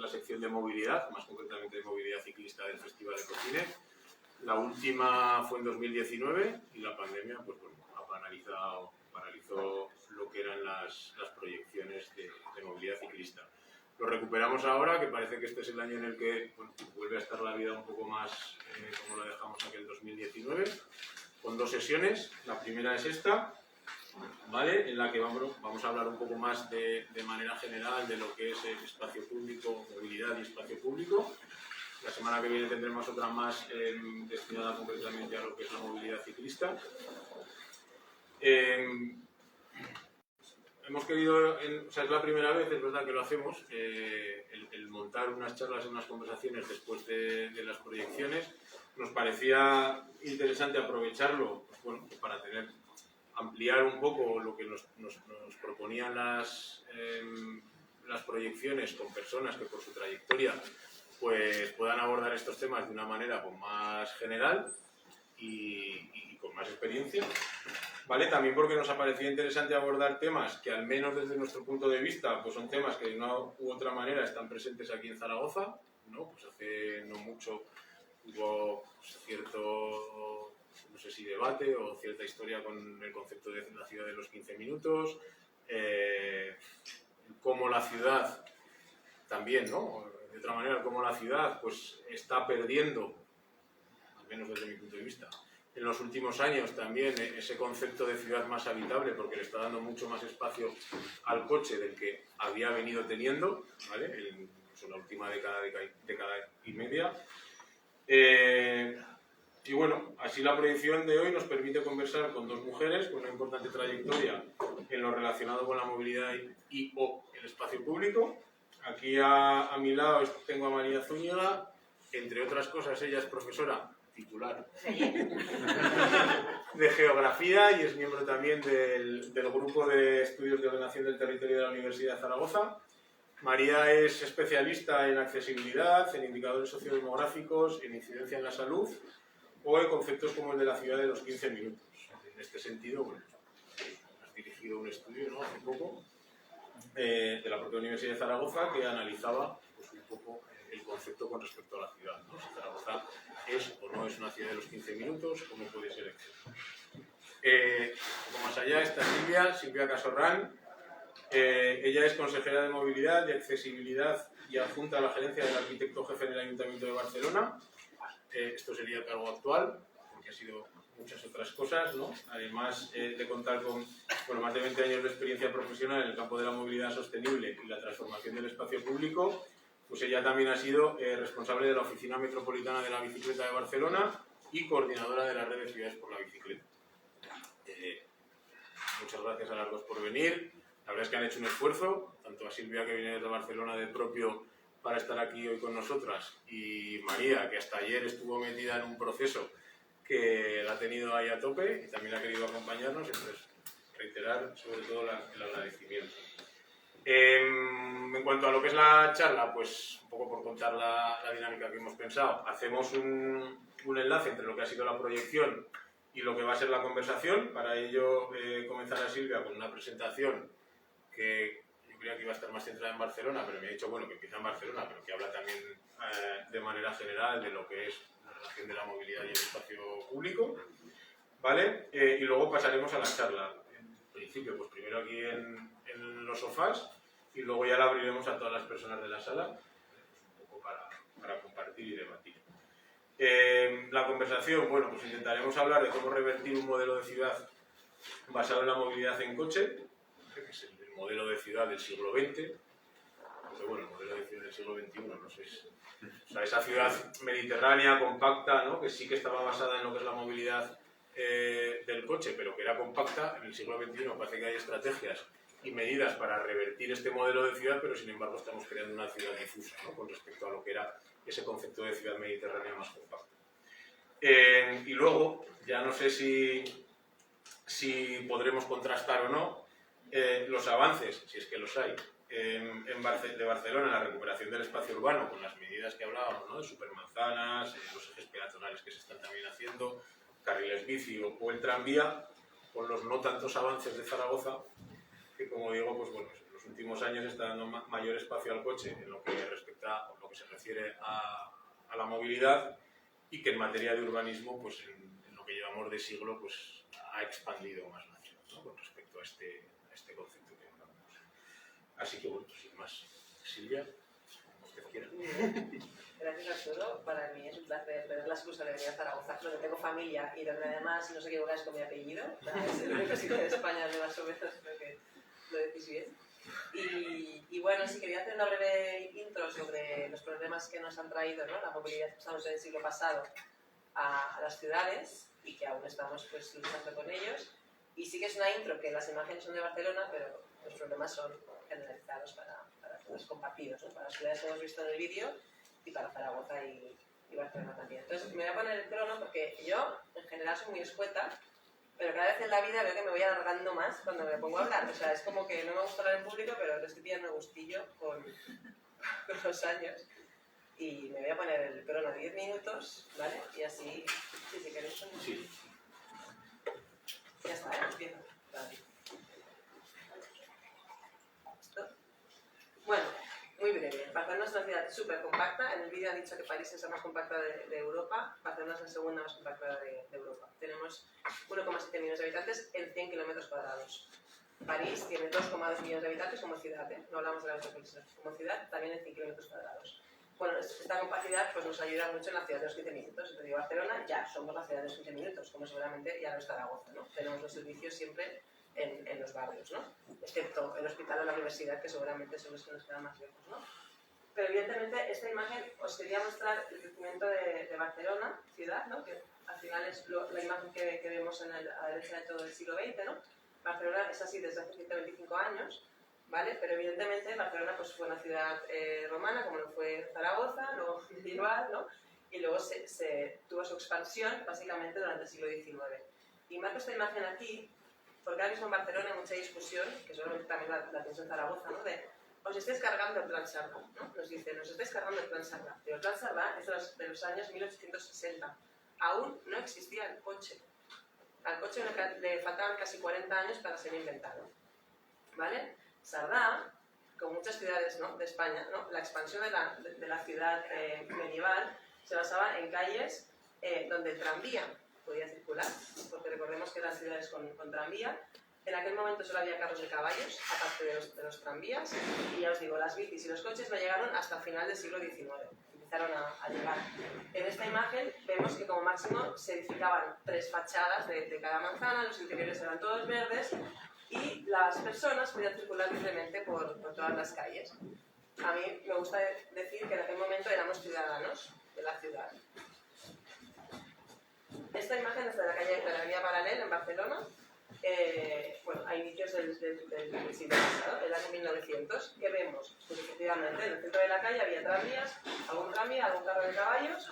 la sección de movilidad, más concretamente de movilidad ciclista del Festival de Cocine. La última fue en 2019 y la pandemia pues, bueno, paralizó lo que eran las proyecciones de movilidad ciclista. Lo recuperamos ahora, que parece que este es el año en el que bueno, vuelve a estar la vida un poco más como lo dejamos aquel 2019, con 2 sesiones. La primera es esta, ¿vale? En la que vamos a hablar un poco más de manera general de lo que es el espacio público, movilidad y espacio público. La semana que viene tendremos otra más destinada concretamente a lo que es la movilidad ciclista. Hemos querido, o sea, es la primera vez, es verdad que lo hacemos, el montar unas charlas, unas conversaciones después de las proyecciones. Nos parecía interesante aprovecharlo pues, bueno, para ampliar un poco lo que nos proponían las proyecciones con personas que por su trayectoria pues, puedan abordar estos temas de una manera pues, más general y con más experiencia. ¿Vale? También porque nos ha parecido interesante abordar temas que al menos desde nuestro punto de vista pues son temas que de una u otra manera están presentes aquí en Zaragoza, ¿no? Pues hace no mucho hubo cierto, no sé si debate o cierta historia con el concepto de la ciudad de los 15 minutos, cómo la ciudad también, ¿no? De otra manera, cómo la ciudad pues está perdiendo, al menos desde mi punto de vista, en los últimos años también ese concepto de ciudad más habitable porque le está dando mucho más espacio al coche del que había venido teniendo, ¿vale? En la última década y media. Y bueno, así la proyección de hoy nos permite conversar con 2 mujeres con una importante trayectoria en lo relacionado con la movilidad y/o el espacio público. Aquí a mi lado tengo a María Zúñiga, entre otras cosas ella es profesora titular de Geografía y es miembro también del Grupo de Estudios de Ordenación del Territorio de la Universidad de Zaragoza. María es especialista en accesibilidad, en indicadores sociodemográficos, en incidencia en la salud o en conceptos como el de la ciudad de los 15 minutos. En este sentido, bueno, has dirigido un estudio, ¿no? Hace poco de la propia Universidad de Zaragoza que analizaba pues, un poco el concepto con respecto a la ciudad, ¿no? Si Zaragoza es o no es una ciudad de los 15 minutos, cómo puede ser, etc. Un poco más allá está Silvia Casorrán. Ella es consejera de Movilidad y Accesibilidad y adjunta a la gerencia del arquitecto jefe del Ayuntamiento de Barcelona. Esto sería el cargo actual, porque ha sido muchas otras cosas, ¿no? Además de contar con bueno, más de 20 años de experiencia profesional en el campo de la movilidad sostenible y la transformación del espacio público, pues ella también ha sido responsable de la Oficina Metropolitana de la Bicicleta de Barcelona y coordinadora de la Red de Ciudades por la Bicicleta. Muchas gracias a las 2 por venir. La verdad es que han hecho un esfuerzo, tanto a Silvia, que viene desde Barcelona de propio para estar aquí hoy con nosotras, y María, que hasta ayer estuvo metida en un proceso que la ha tenido ahí a tope y también ha querido acompañarnos, entonces reiterar sobre todo el agradecimiento. En cuanto a lo que es la charla, pues un poco por contar la dinámica que hemos pensado, hacemos un enlace entre lo que ha sido la proyección y lo que va a ser la conversación. Para ello comenzará Silvia con una presentación que yo creía que iba a estar más centrada en Barcelona, pero me ha dicho bueno, que empieza en Barcelona, pero que habla también de manera general de lo que es la relación de la movilidad y el espacio público, ¿vale? Y luego pasaremos a la charla. En principio, pues primero aquí en los sofás y luego ya la abriremos a todas las personas de la sala, pues un poco para compartir y debatir. La conversación, bueno, pues intentaremos hablar de cómo revertir un modelo de ciudad basado en la movilidad en coche, que es el modelo de ciudad del siglo XX, pero bueno, el modelo de ciudad del siglo XXI, no sé, o sea, esa ciudad mediterránea, compacta, ¿no? Que sí que estaba basada en lo que es la movilidad del coche, pero que era compacta, en el siglo XXI parece que hay estrategias y medidas para revertir este modelo de ciudad, pero sin embargo estamos creando una ciudad difusa, ¿no? Con respecto a lo que era ese concepto de ciudad mediterránea más compacta. Y luego, ya no sé si podremos contrastar o no los avances, si es que los hay, de Barcelona en la recuperación del espacio urbano, con las medidas que hablábamos, ¿no? De supermanzanas, los ejes peatonales que se están también haciendo, carriles bici o el tranvía, con los no tantos avances de Zaragoza, que como digo, pues bueno, los últimos años está dando mayor espacio al coche en lo que respecta, o lo que se refiere a la movilidad, y que en materia de urbanismo, pues en lo que llevamos de siglo, pues ha expandido más la ciudad, ¿no? Con respecto a este concepto que hablamos. Así que bueno, sin más. Silvia, como usted quiera. Gracias Arturo, para mí es un placer tener la excusa de venir a Zaragoza, donde tengo familia y donde además, si no os equivocáis con mi apellido, es el único sitio de España donde más o menos creo que lo decís bien. Y bueno, sí, quería hacer una breve intro sobre los problemas que nos han traído, ¿no?, la movilidad que estamos en el siglo pasado a las ciudades y que aún estamos pues luchando con ellos. Y sí que es una intro que las imágenes son de Barcelona, pero los problemas son generalizados para todos, compartidos, ¿no?, para las ciudades que hemos visto en el vídeo y para Zaragoza y Barcelona también. Entonces me voy a poner el crono porque yo en general soy muy escueta, pero cada vez en la vida veo que me voy alargando más cuando me pongo a hablar. O sea, es como que no me gusta hablar en público, pero le estoy pillando gustillo con los años. Y me voy a poner el crono de 10 minutos, ¿vale? Y así, si queréis... Sí. Ya está, empiezo. Vale. ¿Esto? Bueno, muy breve. Barcelona es una ciudad súper compacta. En el vídeo han dicho que París es la más compacta de Europa. Barcelona es la segunda más compacta de Europa. Tenemos 1,7 millones de habitantes en 100 kilómetros cuadrados. París tiene 2,2 millones de habitantes como ciudad, ¿eh? No hablamos de la metropolitana. Como ciudad también en 100 kilómetros cuadrados. Bueno, esta compacidad pues, nos ayuda mucho en la ciudad de los 15 minutos. Entonces, digo, Barcelona ya somos la ciudad de los 15 minutos, como seguramente ya lo es Zaragoza, ¿no? Tenemos los servicios siempre en los barrios, ¿no? Excepto el hospital o la universidad, que seguramente son los que nos quedan más lejos, ¿no? Pero evidentemente esta imagen os quería mostrar el crecimiento de Barcelona, ciudad, ¿no?, que al final es la imagen que vemos a la derecha de todo el siglo XX, ¿no? Barcelona es así desde hace 125 años, ¿vale? Pero evidentemente Barcelona pues, fue una ciudad romana, como lo fue Zaragoza, luego medieval, ¿no? Y luego tuvo su expansión básicamente durante el siglo XIX. Y marco esta imagen aquí porque ahora mismo en Barcelona hay mucha discusión, que seguramente también la tienes en Zaragoza, ¿no?, de os estáis cargando el plan Sardá, ¿no? Nos dicen, os estáis cargando el plan Sardá. Pero el plan Sardá es de los años 1860. Aún no existía el coche. Al coche le faltaban casi 40 años para ser inventado, ¿vale? Sardá, como muchas ciudades, ¿no?, de España, ¿no?, la expansión de la ciudad medieval se basaba en calles donde el tranvía podía circular, porque recordemos que eran ciudades con tranvía. En aquel momento solo había carros de caballos, aparte de los tranvías, y ya os digo, las bicis y los coches no llegaron hasta el final del siglo XIX, empezaron a llegar. En esta imagen vemos que como máximo se edificaban 3 fachadas de cada manzana, los interiores eran todos verdes, y las personas podían circular libremente por todas las calles. A mí me gusta decir que en aquel momento éramos ciudadanos de la ciudad. Esta imagen es de la calle de la Avenida Paral·lel en Barcelona, bueno, a inicios del siglo pasado, el año 1900, que vemos, pues efectivamente en el centro de la calle había tranvías, algún tranvía, algún carro de caballos,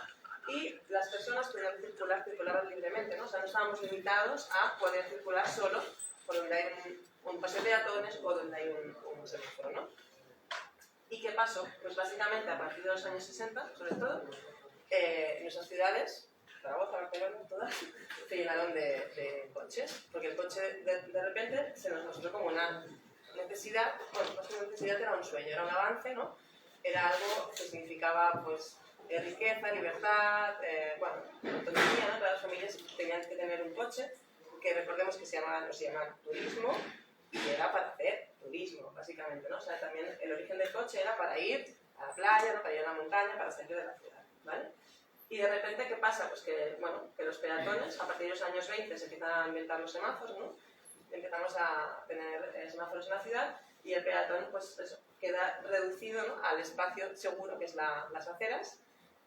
y las personas podían circulaban libremente, ¿no? O sea, no estábamos limitados a poder circular solo por donde hay un paseo de peatones o donde hay un semáforo, ¿no? ¿Y qué pasó? Pues básicamente a partir de los años 60, sobre todo, nuestras ciudades, Zaragoza, Barcelona, todas, se llenaron de coches, porque el coche de repente se nos mostró como una necesidad, bueno, más que una necesidad, era un sueño, era un avance, ¿no? Era algo que significaba, pues, riqueza, libertad, bueno, autonomía, ¿no? Todas las familias tenían que tener un coche, que recordemos que se llama turismo, y era para hacer turismo, básicamente, ¿no? O sea, también el origen del coche era para ir a la playa, ¿no?, para ir a la montaña, para salir de la ciudad, ¿vale? Y de repente, ¿qué pasa? Pues que, bueno, que los peatones, a partir de los años 20, se empiezan a inventar los semáforos, ¿no? Empezamos a tener semáforos en la ciudad y el peatón, pues eso, queda reducido, ¿no?, al espacio seguro, que es las aceras,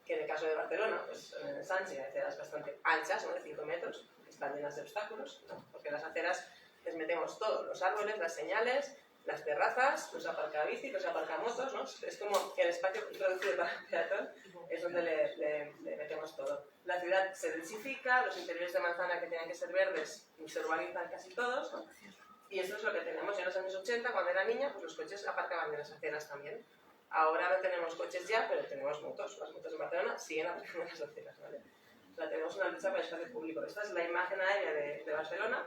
que en el caso de Barcelona, pues en el Sánchez hay aceras bastante anchas, ¿no?, de 5 metros, que están llenas de obstáculos, ¿no? Porque en las aceras les metemos todos, los árboles, las señales, las terrazas, los aparcabicis, los aparcamotos, ¿no? Es como el espacio reducido para el peatón, es donde le metemos todo. La ciudad se densifica, los interiores de manzana que tenían que ser verdes se urbanizan casi todos, ¿no? Y eso es lo que tenemos. En los años 80, cuando era niña, pues los coches aparcaban en las aceras también. Ahora no tenemos coches ya, pero tenemos motos. Las motos en Barcelona siguen aparcando en las aceras, ¿vale? O sea, tenemos una lucha para el espacio público. Esta es la imagen aérea de Barcelona.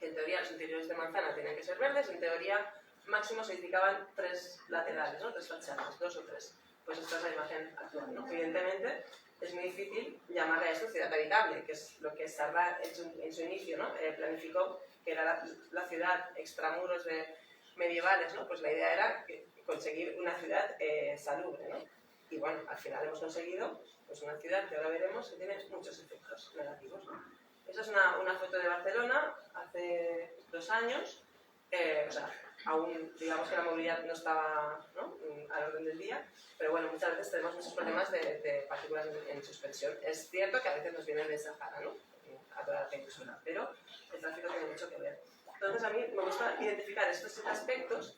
En teoría los interiores de manzana tenían que ser verdes, en teoría máximo se edificaban 3 laterales, ¿no? 3 fachadas, 2 o 3. Pues esta es la imagen actual, ¿no? Evidentemente es muy difícil llamarle a esto ciudad habitable, que es lo que Sardá en su inicio, ¿no? Planificó, que era la ciudad extramuros medievales, ¿no? Pues la idea era conseguir una ciudad salubre, ¿no? Y bueno, al final hemos conseguido pues una ciudad que ahora veremos que tiene muchos efectos negativos, ¿no? Esa es una foto de Barcelona hace 2 años, o sea, aún digamos que la movilidad no estaba, ¿no?, al orden del día, pero bueno, muchas veces tenemos muchos problemas de partículas en suspensión. Es cierto que a veces nos vienen de Sahara, ¿no?, a toda la península, pero el tráfico tiene mucho que ver. Entonces a mí me gusta identificar estos aspectos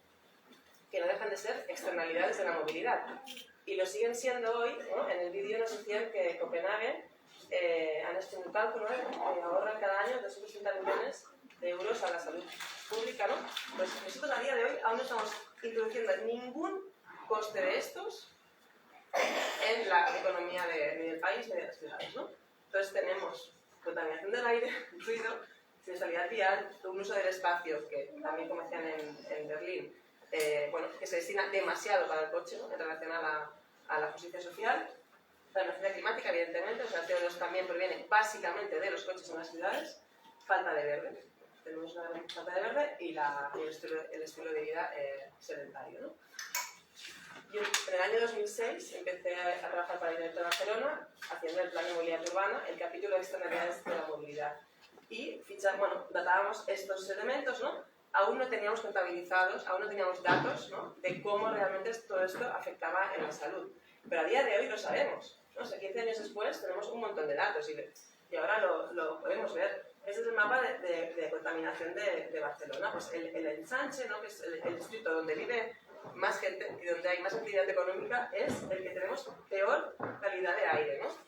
que no dejan de ser externalidades de la movilidad. Y lo siguen siendo hoy, ¿no? En el vídeo nos decían que Copenhague han hecho un cálculo, ahorran cada año 260 millones de euros a la salud pública, ¿no? Pues nosotros a día de hoy aún no estamos introduciendo ningún coste de estos en la economía ni del país ni de las ciudades, ¿no? Entonces tenemos contaminación del aire, ruido, siniestralidad vial, un uso del espacio, que también como decían en Berlín, bueno, que se destina demasiado para el coche, ¿no?, en relación a la justicia social, la emergencia climática, evidentemente, o sea, el CO2 también proviene básicamente de los coches en las ciudades, falta de verde, tenemos una gran falta de verde y el estilo de vida sedentario, ¿no? Yo en el año 2006 empecé a trabajar para el Ayuntamiento de Barcelona, haciendo el plan de movilidad urbana, el capítulo de externalidades de la movilidad. Y datábamos estos elementos, ¿no? Aún no teníamos contabilizados, aún no teníamos datos, ¿no?, de cómo realmente todo esto afectaba en la salud. Pero a día de hoy lo sabemos, ¿no? O sea, 15 años después tenemos un montón de datos y ahora lo podemos ver. Este es el mapa de contaminación de Barcelona. Pues el ensanche, ¿no?, que es el distrito donde vive más gente y donde hay más actividad económica, es el que tenemos peor calidad de aire, ¿no?,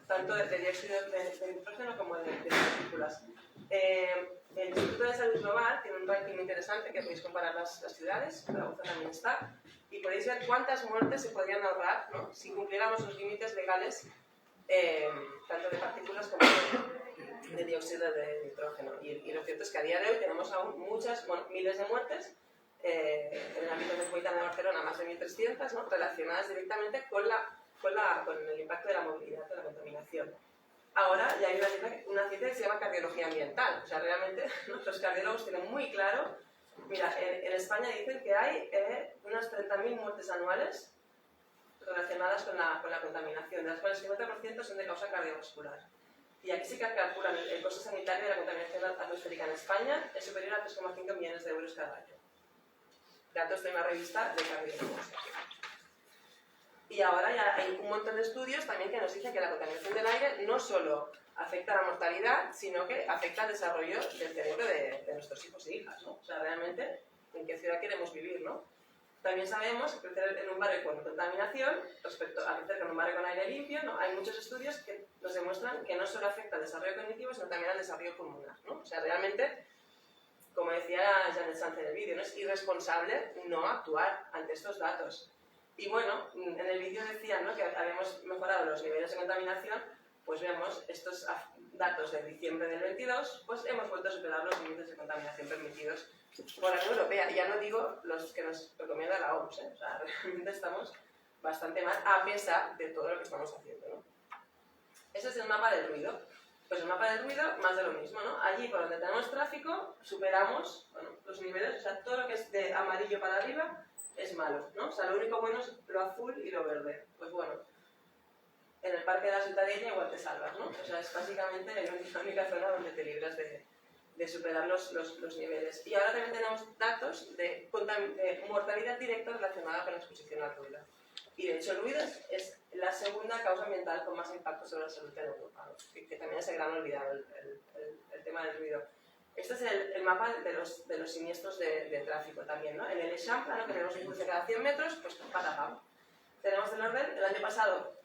tanto de dióxido de nitrógeno como de partículas. El Instituto de Salud Global tiene un ranking muy interesante que podéis comparar las ciudades, Zaragoza también está, y podéis ver cuántas muertes se podrían ahorrar, ¿no?, si cumpliéramos los límites legales tanto de partículas como de dióxido de nitrógeno. Y lo cierto es que a día de hoy tenemos aún miles de muertes en el ámbito metropolitano de Barcelona, más de 1.300, ¿no?, relacionadas directamente con el impacto de la movilidad, de la contaminación. Ahora ya hay una ciencia que se llama cardiología ambiental. O sea, realmente los cardiólogos tienen muy claro. Mira, en España dicen que hay unas 30.000 muertes anuales relacionadas con la contaminación, de las cuales el 50% son de causa cardiovascular. Y aquí sí que calculan el coste sanitario de la contaminación atmosférica en España es superior a 3,5 millones de euros cada año. Datos de una revista de cardiólogos. Y ahora ya hay un montón de estudios también que nos dicen que la contaminación del aire no solo afecta a la mortalidad, sino que afecta al desarrollo del cerebro de nuestros hijos e hijas, ¿no? O sea, realmente, ¿en qué ciudad queremos vivir, no? También sabemos que crecer en un barrio con contaminación respecto a crecer en un barrio con aire limpio, ¿no? Hay muchos estudios que nos demuestran que no solo afecta al desarrollo cognitivo, sino también al desarrollo pulmonar, ¿no? O sea, realmente, como decía Janet Sanz en el vídeo, ¿no?, es irresponsable no actuar ante estos datos. Y bueno, en el vídeo decían, ¿no?, que habíamos mejorado los niveles de contaminación. Pues vemos estos datos de diciembre del 22, pues hemos vuelto a superar los límites de contaminación permitidos por la Unión Europea. Ya no digo los que nos recomienda la OMS, ¿eh? O sea, realmente estamos bastante mal a pesar de todo lo que estamos haciendo, ¿no? Ese es el mapa del ruido. Pues el mapa del ruido, más de lo mismo, ¿no? Allí por donde tenemos tráfico, superamos, bueno, los niveles, o sea, todo lo que es de amarillo para arriba es malo, ¿no? O sea, lo único bueno es lo azul y lo verde. Pues bueno, en el Parque de la Ciutadella igual te salvas, ¿no? O sea, es básicamente la única zona donde te libras de superar los niveles. Y ahora también tenemos datos de mortalidad directa relacionada con la exposición al ruido. Y de hecho el ruido es la segunda causa ambiental con más impacto sobre la salud en Europa, ¿no? Que también se gran olvidado el tema del ruido. Este es el mapa de los siniestros de tráfico también, ¿no? En el Eixample, ¿no?, que tenemos un cruce cada 100 metros, pues patapam. Tenemos del orden, el año pasado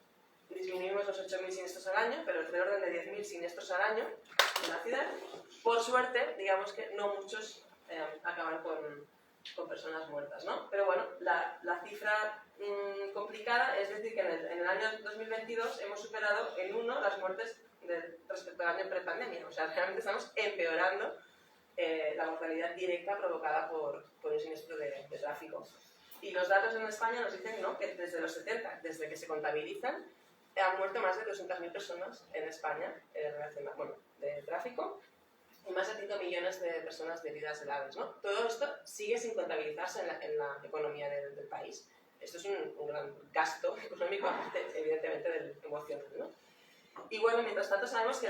disminuimos los 8.000 siniestros al año, pero del orden de 10.000 siniestros al año en la ciudad. Por suerte, digamos que no muchos acaban con personas muertas, ¿no? Pero bueno, la cifra complicada es decir que en el año 2022 hemos superado en 1 las muertes respecto al año prepandemia. O sea, realmente estamos empeorando la mortalidad directa provocada por un siniestro de tráfico. Y los datos en España nos dicen, ¿no?, que desde los 70, desde que se contabilizan, han muerto más de 200.000 personas en España de tráfico, y más de 5 millones de personas de heridas graves, ¿no? Todo esto sigue sin contabilizarse en la economía del país. Esto es un gran gasto económico, evidentemente, del emocional, ¿no? Y bueno, mientras tanto sabemos que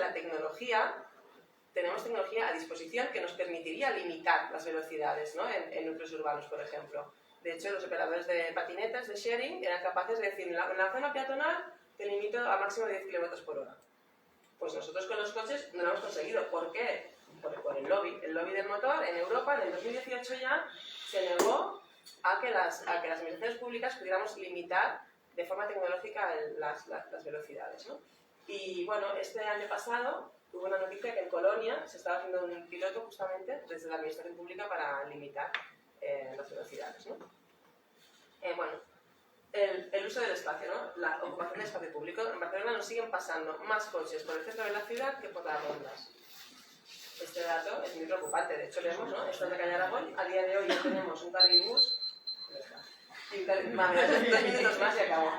tenemos tecnología a disposición que nos permitiría limitar las velocidades, ¿no?, en núcleos urbanos, por ejemplo. De hecho, los operadores de patinetas, de sharing, eran capaces de decir, en la zona peatonal te limito a máximo de 10 km por hora. Pues nosotros con los coches no lo hemos conseguido. ¿Por qué? Por el lobby. El lobby del motor en Europa, en el 2018 ya, se negó a que las administraciones públicas pudiéramos limitar de forma tecnológica las velocidades, ¿no? Y bueno, este año pasado hubo una noticia que en Colonia se estaba haciendo un piloto justamente desde la administración pública para limitar las velocidades, ¿no? Bueno, el uso del espacio, ¿no?, la ocupación del espacio público. En Barcelona nos siguen pasando más coches por el centro de la ciudad que por las rondas. Este dato es muy preocupante. De hecho, vemos, ¿no?, esto de Calle Aragón, a día de hoy ya tenemos un carril bus. Vale, 2 minutos más y acabo.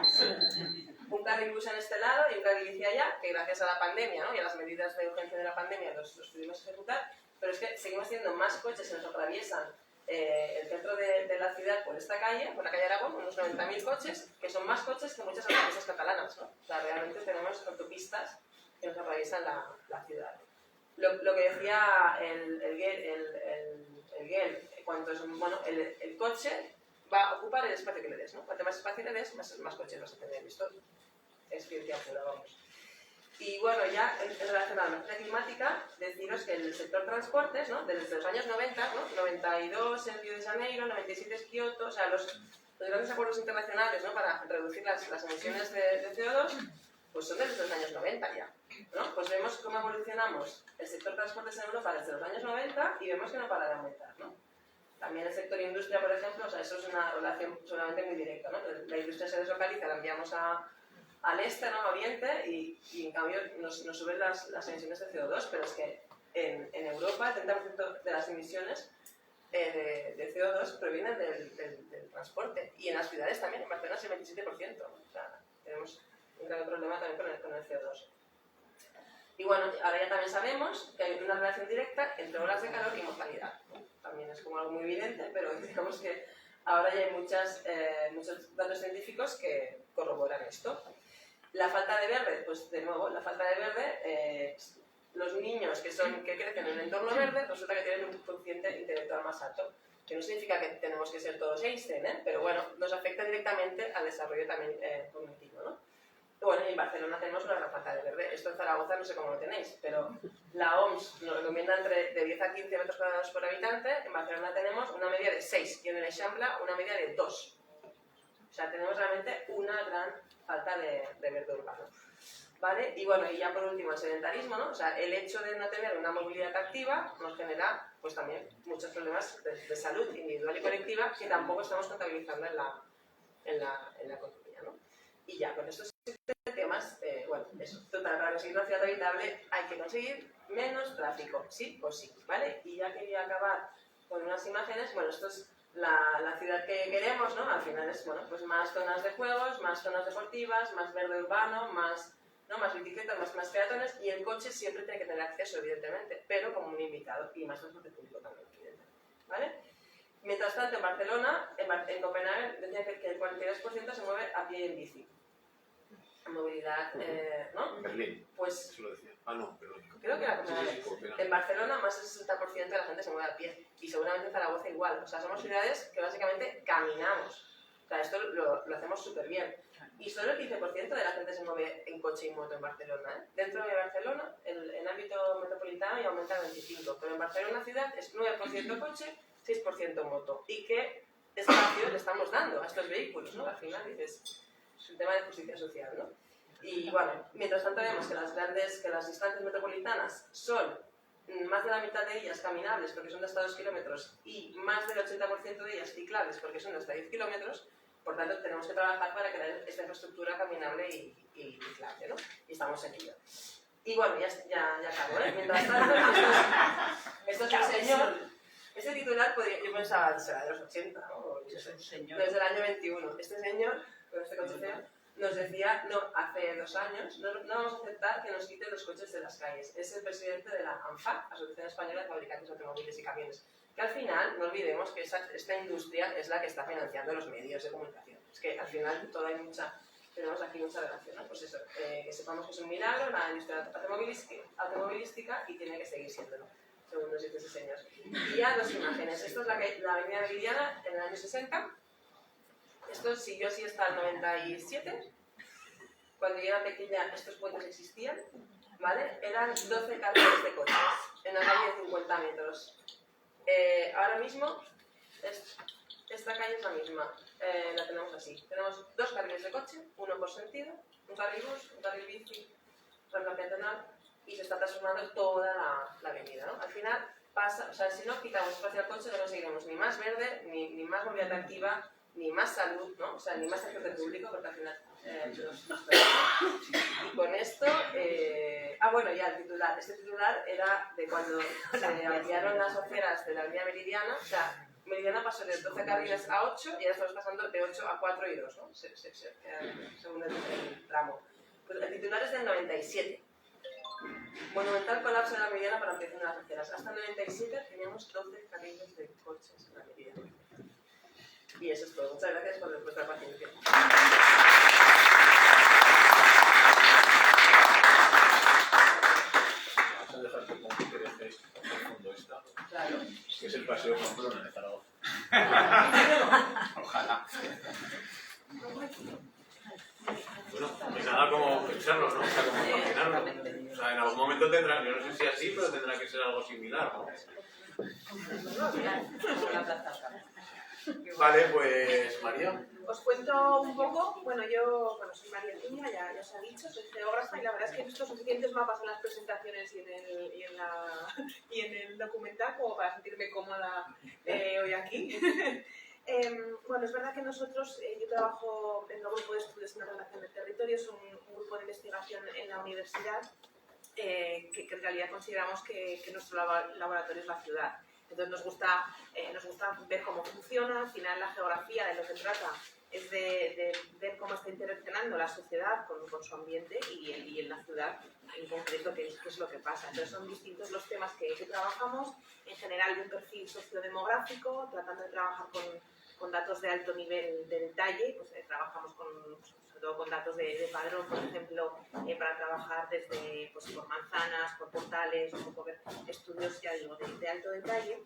Un carril bus en este lado y un carril bici allá, que gracias a la pandemia, ¿no?, y a las medidas de urgencia de la pandemia los pudimos ejecutar, pero es que seguimos teniendo más coches que nos atraviesan el centro de la ciudad por esta calle, por la calle Aragón, unos 90.000 coches, que son más coches que muchas autopistas catalanas, ¿no? O sea, realmente tenemos autopistas que nos atraviesan la ciudad. Lo que decía el GEL, el coche va a ocupar el espacio que le des, ¿no? Cuanto más espacio le des, más coches vas a tener. Esto es ciencia pura, vamos. Y bueno, ya en relación a la emergencia climática, deciros que el sector transportes, ¿no?, desde los años 90, ¿no?, 92 en Río de Janeiro, 97 en Kioto, o sea, los grandes acuerdos internacionales, ¿no?, para reducir las emisiones de CO2, pues son desde los años 90 ya, ¿no? Pues vemos cómo evolucionamos el sector transportes en Europa desde los años 90 y vemos que no para de aumentar, ¿no? También el sector industria, por ejemplo, o sea, eso es una relación solamente muy directa, ¿no? La industria se deslocaliza, la enviamos al este, ¿no?, al oriente, y en cambio nos suben las emisiones de CO2, pero es que en Europa el 30% de las emisiones de CO2 provienen del transporte, y en las ciudades también, en Barcelona es el 27%, o sea, tenemos un grave problema también con el CO2. Y bueno, ahora ya también sabemos que hay una relación directa entre olas de calor y mortalidad, ¿no? También es como algo muy evidente, pero digamos que ahora ya hay muchos datos científicos que corroboran esto. La falta de verde, pues de nuevo, la falta de verde, los niños que crecen en un entorno verde resulta que tienen un cociente intelectual más alto, que no significa que tenemos que ser todos Einstein, pero bueno, nos afecta directamente al desarrollo también cognitivo, ¿no? Bueno, y en Barcelona tenemos una gran falta de verde. Esto en Zaragoza no sé cómo lo tenéis, pero la OMS nos recomienda de 10 a 15 metros cuadrados por habitante. En Barcelona tenemos una media de 6 y en el Eixample una media de 2. O sea, tenemos realmente una gran falta de verde urbano, ¿vale? Y bueno, y ya por último el sedentarismo, ¿no? O sea, el hecho de no tener una movilidad activa nos genera, pues también, muchos problemas de salud individual y colectiva que tampoco estamos contabilizando en la economía, ¿no? Y ya, con estos temas, bueno, eso, total, para conseguir una ciudad habitable hay que conseguir menos tráfico, sí o sí, ¿vale? Y ya quería acabar con unas imágenes. Bueno, esto es la ciudad que queremos, ¿no? Al final es, bueno, pues más zonas de juegos, más zonas deportivas, más verde urbano, más bicicletas, más peatones, y el coche siempre tiene que tener acceso, evidentemente, pero como un invitado, y más transporte público también, evidentemente, ¿vale? Mientras tanto, en Barcelona, en Copenhague, decía que el 42% se mueve a pie y en bici. Movilidad, ¿no? En Berlín, pues, eso lo decía. Ah, no, perdón. Creo que era Copenhague. En Barcelona más del 60% de la gente se mueve a pie, y seguramente en Zaragoza igual. O sea, somos ciudades que básicamente caminamos. O sea, esto lo hacemos súper bien. Y solo el 15% de la gente se mueve en coche y moto en Barcelona, ¿eh? Dentro de Barcelona, en ámbito metropolitano ya aumenta el 25%, pero en Barcelona ciudad es 9% coche, 6% moto. ¿Y qué espacio le estamos dando a estos vehículos, ¿no? Al final dices, es un tema de justicia social, ¿no? Y bueno, mientras tanto vemos que las distancias metropolitanas son más de la mitad de ellas caminables porque son de hasta 2 kilómetros y más del 80% de ellas ciclables porque son de hasta 10 kilómetros. Por tanto, tenemos que trabajar para crear esta infraestructura caminable y ciclable, ¿no? Y estamos en ello. Y bueno, ya acabo, ¿eh? Mientras tanto, esto es un señor. Este titular, yo pensaba, será de los 80, ¿no? Es un señor. No, es del año 21. Este señor, con este coche feo, nos decía, no, hace 2 años, no vamos a aceptar que nos quiten los coches de las calles. Es el presidente de la ANFAC, Asociación Española de Fabricantes de Automóviles y Camiones. Que al final, no olvidemos que esta industria es la que está financiando los medios de comunicación. Es que al final tenemos aquí mucha relación, ¿no? Pues eso, que sepamos que es un milagro la industria automovilística y tiene que seguir siéndolo, según nos dice ese señor. Y ya 2 imágenes. Esto es la avenida Meridiana en el año 60. Esto siguió así hasta el 97. Cuando yo era pequeña, estos puentes existían, ¿vale? Eran 12 carriles de coches en un radio de 50 metros. Ahora mismo, esta calle es la misma. La tenemos así. Tenemos 2 carriles de coche, uno por sentido, un carril bus, un carril bici, rampa peatonal, y se está transformando toda la avenida, ¿no? Al final pasa, o sea, si no quitamos espacio al coche no conseguiremos ni más verde, ni más movilidad activa, ni más salud, ¿no? O sea, ni más transporte público, porque al final y con esto, bueno, ya el titular. Este titular era de cuando se ampliaron las aceras de la avenida Meridiana. O sea, Meridiana pasó de 12 carriles a 8 y ahora estamos pasando de 8 a 4 y 2, ¿no? Según el tramo. Pues el titular es del 97. Monumental colapso de la Meridiana para ampliación de las aceras. Hasta el 97 teníamos 12 carriles de coches en la Meridiana. Y eso es todo. Muchas gracias por vuestra paciencia. Vamos a dejar que complique de fondo esta. Claro. Que es el paseo Pamplona de Zaragoza. Ojalá. Bueno, pues nada como pensarlo, ¿no? O sea, como imaginarlo. O sea, en algún momento tendrá, yo no sé si así, pero tendrá que ser algo similar, ¿no? Vale, pues María. Os cuento un poco, yo soy María Piña, ya os ha dicho, soy geógrafa y la verdad es que he visto suficientes mapas en las presentaciones y en el documental como para sentirme cómoda hoy aquí. Es verdad que nosotros, yo trabajo en el grupo de estudios en ordenación del territorio, es un grupo de investigación en la universidad que en realidad consideramos que nuestro laboratorio es la ciudad. Entonces nos gusta ver cómo funciona. Al final la geografía de lo que trata es de ver cómo está interaccionando la sociedad con su ambiente y en la ciudad en concreto qué es lo que pasa. Entonces son distintos los temas que trabajamos, en general de un perfil sociodemográfico, tratando de trabajar con datos de alto nivel de detalle. Pues trabajamos sobre todo con datos de padrón, por ejemplo, para trabajar desde por manzanas, por portales, un poco ver estudios, ya digo, de alto detalle.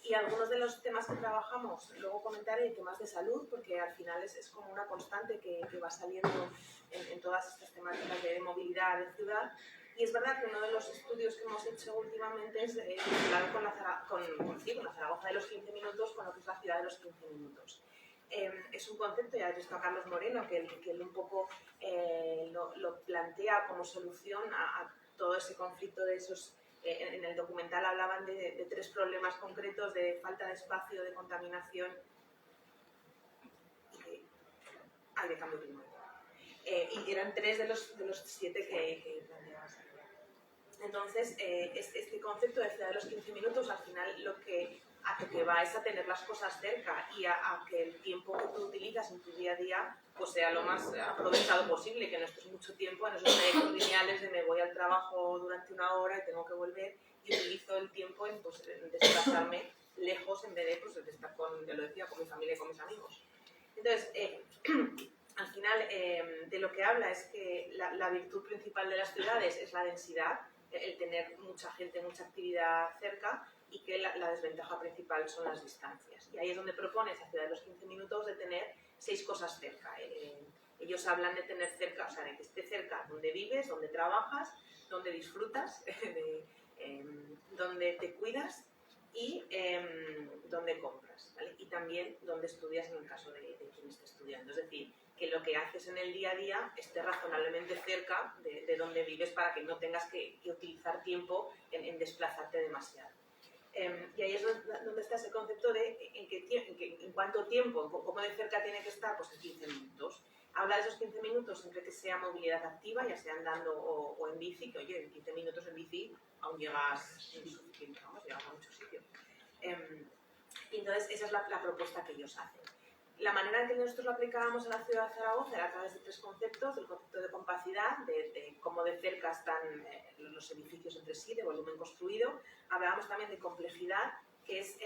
Y algunos de los temas que trabajamos, luego comentaré temas de salud, porque al final es como una constante que va saliendo en todas estas temáticas de movilidad de ciudad. Y es verdad que uno de los estudios que hemos hecho últimamente es vinculado con la Zaragoza de los 15 minutos, con lo que es la ciudad de los 15 minutos. Es un concepto, ya he visto a Carlos Moreno, que él un poco lo plantea como solución a todo ese conflicto de esos. En el documental hablaban de 3 problemas concretos de falta de espacio, de contaminación y de cambio climático. Y eran 3 de los 7 que planteabas. Entonces, este concepto de ciudad de los 15 minutos, al final lo que va es a tener las cosas cerca y a que el tiempo que tú utilizas en tu día a día pues sea lo más aprovechado posible, que no estés mucho tiempo en esos trayectos lineales de me voy al trabajo durante 1 hora y tengo que volver, y utilizo el tiempo en desplazarme lejos en vez de estar con mi familia y con mis amigos. Entonces, al final de lo que habla es que la virtud principal de las ciudades es la densidad, el tener mucha gente, mucha actividad cerca, y que la desventaja principal son las distancias. Y ahí es donde propone esa ciudad de los 15 minutos de tener 6 cosas cerca. Ellos hablan de tener cerca, o sea, de que esté cerca donde vives, donde trabajas, donde disfrutas, donde te cuidas y donde compras, ¿vale? Y también donde estudias en el caso de quien esté estudiando. Es decir, que lo que haces en el día a día esté razonablemente cerca de donde vives para que no tengas que utilizar tiempo en desplazarte demasiado. Y ahí es donde está ese concepto de en cuánto tiempo, cómo de cerca tiene que estar, pues en 15 minutos. habla de esos 15 minutos siempre que sea movilidad activa, ya sea andando o en bici, que oye, en 15 minutos en bici aún llegas insuficiente, vamos, llegas a muchos sitios. Y entonces esa es la propuesta que ellos hacen. La manera en que nosotros lo aplicábamos en la ciudad de Zaragoza era a través de 3 conceptos: el concepto de compacidad, de cómo de cerca están los edificios entre sí, de volumen construido. Hablábamos también de complejidad, que es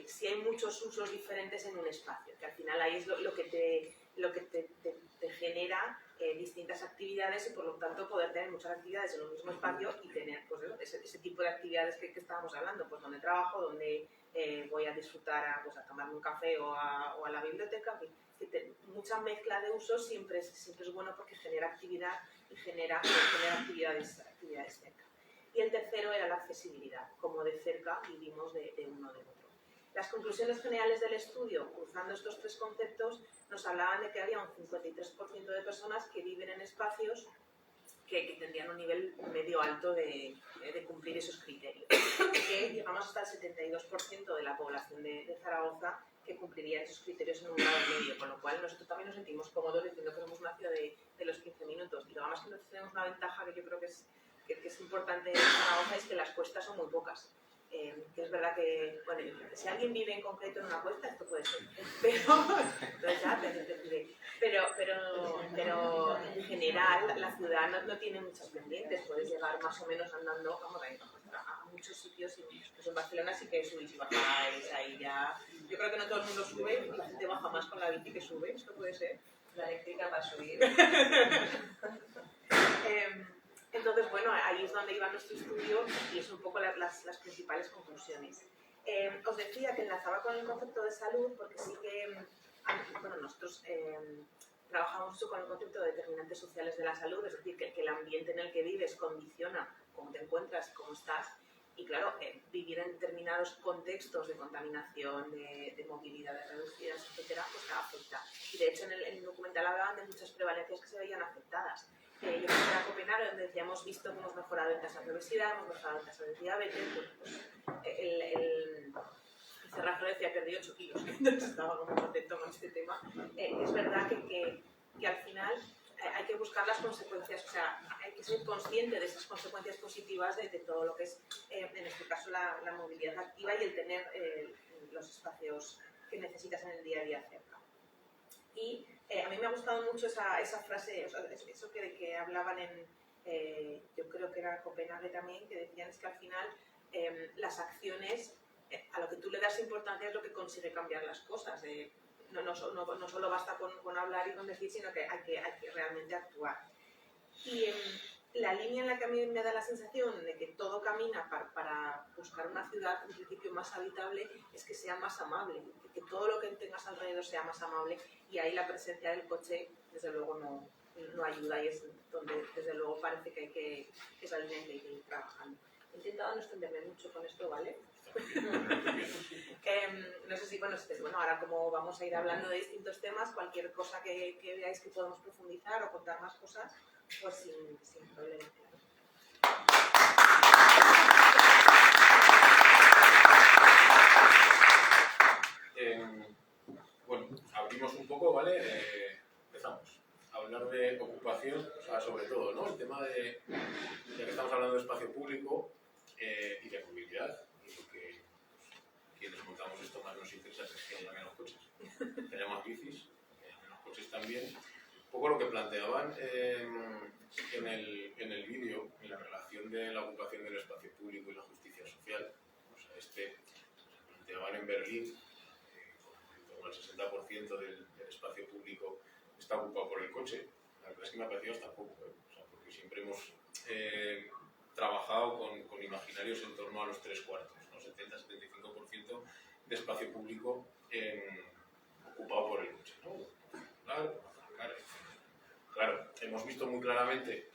si hay muchos usos diferentes en un espacio, que al final ahí es lo que te genera distintas actividades y por lo tanto poder tener muchas actividades en un mismo espacio y tener pues, ese tipo de actividades que estábamos hablando, pues donde trabajo, donde voy a disfrutar pues, a tomarme un café o a la biblioteca. Mucha mezcla de usos siempre es bueno porque genera actividad y genera actividades cerca. Y el tercero era la accesibilidad, como de cerca vivimos de uno del otro. Las conclusiones generales del estudio, cruzando estos 3 conceptos, nos hablaban de que había un 53% de personas que viven en espacios que tendrían un nivel medio alto de cumplir esos criterios. Que llegamos hasta el 72% de la población de Zaragoza que cumpliría esos criterios en un grado medio, con lo cual nosotros también nos sentimos cómodos diciendo que somos una ciudad de los 15 minutos. Y además que nosotros tenemos una ventaja que yo creo que es importante en Zaragoza, es que las cuestas son muy pocas. Que es verdad que, bueno, si alguien vive en concreto en una cuesta, esto puede ser, pero en general la ciudad no tiene muchas pendientes, puedes llegar más o menos andando, vamos a muchos sitios, y pues en Barcelona sí que subís y bajáis, ahí ya, yo creo que no todo el mundo sube, la gente baja más con la bici que sube, esto puede ser. La eléctrica para subir. Entonces, bueno, ahí es donde iba nuestro estudio y es un poco las principales conclusiones. Os decía que enlazaba con el concepto de salud porque sí que, bueno, nosotros trabajamos mucho con el concepto de determinantes sociales de la salud, es decir, que el ambiente en el que vives condiciona cómo te encuentras, cómo estás. Y claro, vivir en determinados contextos de contaminación, de movilidades reducidas, etcétera, pues afecta. Y de hecho en el documental hablaban de muchas prevalencias que se veían afectadas. Yo creo que era Copenhague, donde decía, hemos visto que hemos mejorado en tasas de obesidad, hemos mejorado en tasas de diabetes, pues el Cerrajero decía que perdí 8 kilos, entonces estaba muy contento con este tema. Es verdad que al final hay que buscar las consecuencias, o sea, hay que ser consciente de esas consecuencias positivas de todo lo que es, en este caso, la movilidad activa y el tener los espacios que necesitas en el día a día cerca. Y a mí me ha gustado mucho esa frase, o sea, eso que hablaban yo creo que era Copenhague también, que decían es que al final las acciones, a lo que tú le das importancia es lo que consigue cambiar las cosas. No solo basta con hablar y con decir, sino que hay que realmente actuar. Y la línea en la que a mí me da la sensación de que todo camina para buscar una ciudad en principio más habitable es que sea más amable, que todo lo que tengas alrededor sea más amable, y ahí la presencia del coche desde luego no ayuda, y es donde desde luego parece que es la línea en que hay que ir trabajando. He intentado no extenderme mucho con esto, ¿vale? No sé si, bueno, ahora como vamos a ir hablando de distintos temas, cualquier cosa que veáis que podamos profundizar o contar más cosas, pues sin problema. Bueno, abrimos un poco, ¿vale? Empezamos a hablar de ocupación, o sea, sobre todo, ¿no? El tema de, ya que estamos hablando de espacio público y de movilidad, y lo que quienes montamos esto más nos interesa es que haya menos coches. Tenemos bicis, menos coches también. Un poco lo que planteaban en el vídeo, en la relación de la ocupación del espacio público y la justicia social. O sea, planteaban en Berlín, como el 60% del espacio público está ocupado por el coche. La verdad es que me ha parecido hasta poco, o sea, porque siempre hemos trabajado con imaginarios en torno a los 3/4, ¿no? 70-75% de espacio público ocupado por el coche, ¿no? Claro, hemos visto muy claramente,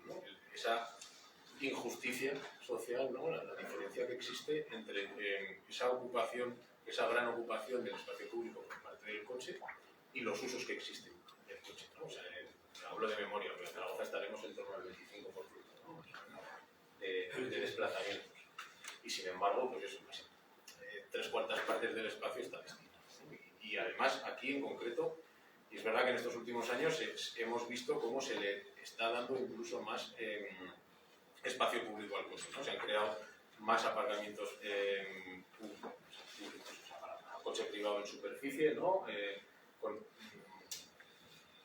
¿no? Esa injusticia social, ¿no? La diferencia que existe entre esa ocupación, esa gran ocupación del espacio público por parte del coche y los usos que existen del coche, ¿no? O sea, hablo de memoria, pero en Zaragoza estaremos en torno al 25%, ¿no? de desplazamientos. Y sin embargo, pues eso, 3/4 partes del espacio está destinado, ¿no? Y Y además, aquí en concreto, y es verdad que en estos últimos años hemos visto cómo se le está dando incluso más espacio público al coche, ¿no? Se han creado más aparcamientos públicos, o sea, para coche privado en superficie, ¿no?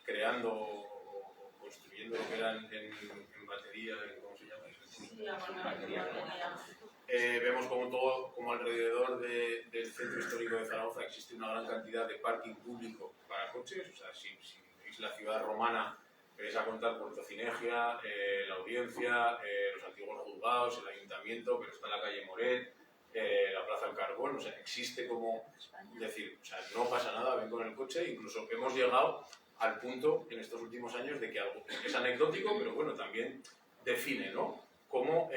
Creando o construyendo lo que eran en batería, ¿cómo se llama? Batería, ¿no? Vemos como alrededor del centro histórico de Zaragoza existe una gran cantidad de parking público para coches. O sea, si veis la ciudad romana, vais a contar Puerto Cinegia, la Audiencia, los antiguos juzgados, el ayuntamiento, pero está la calle Moret, la Plaza del Carbón. O sea, existe como decir, o sea, no pasa nada, ven con el coche. Incluso hemos llegado al punto en estos últimos años de que algo es anecdótico, pero bueno, también define, ¿no? Cómo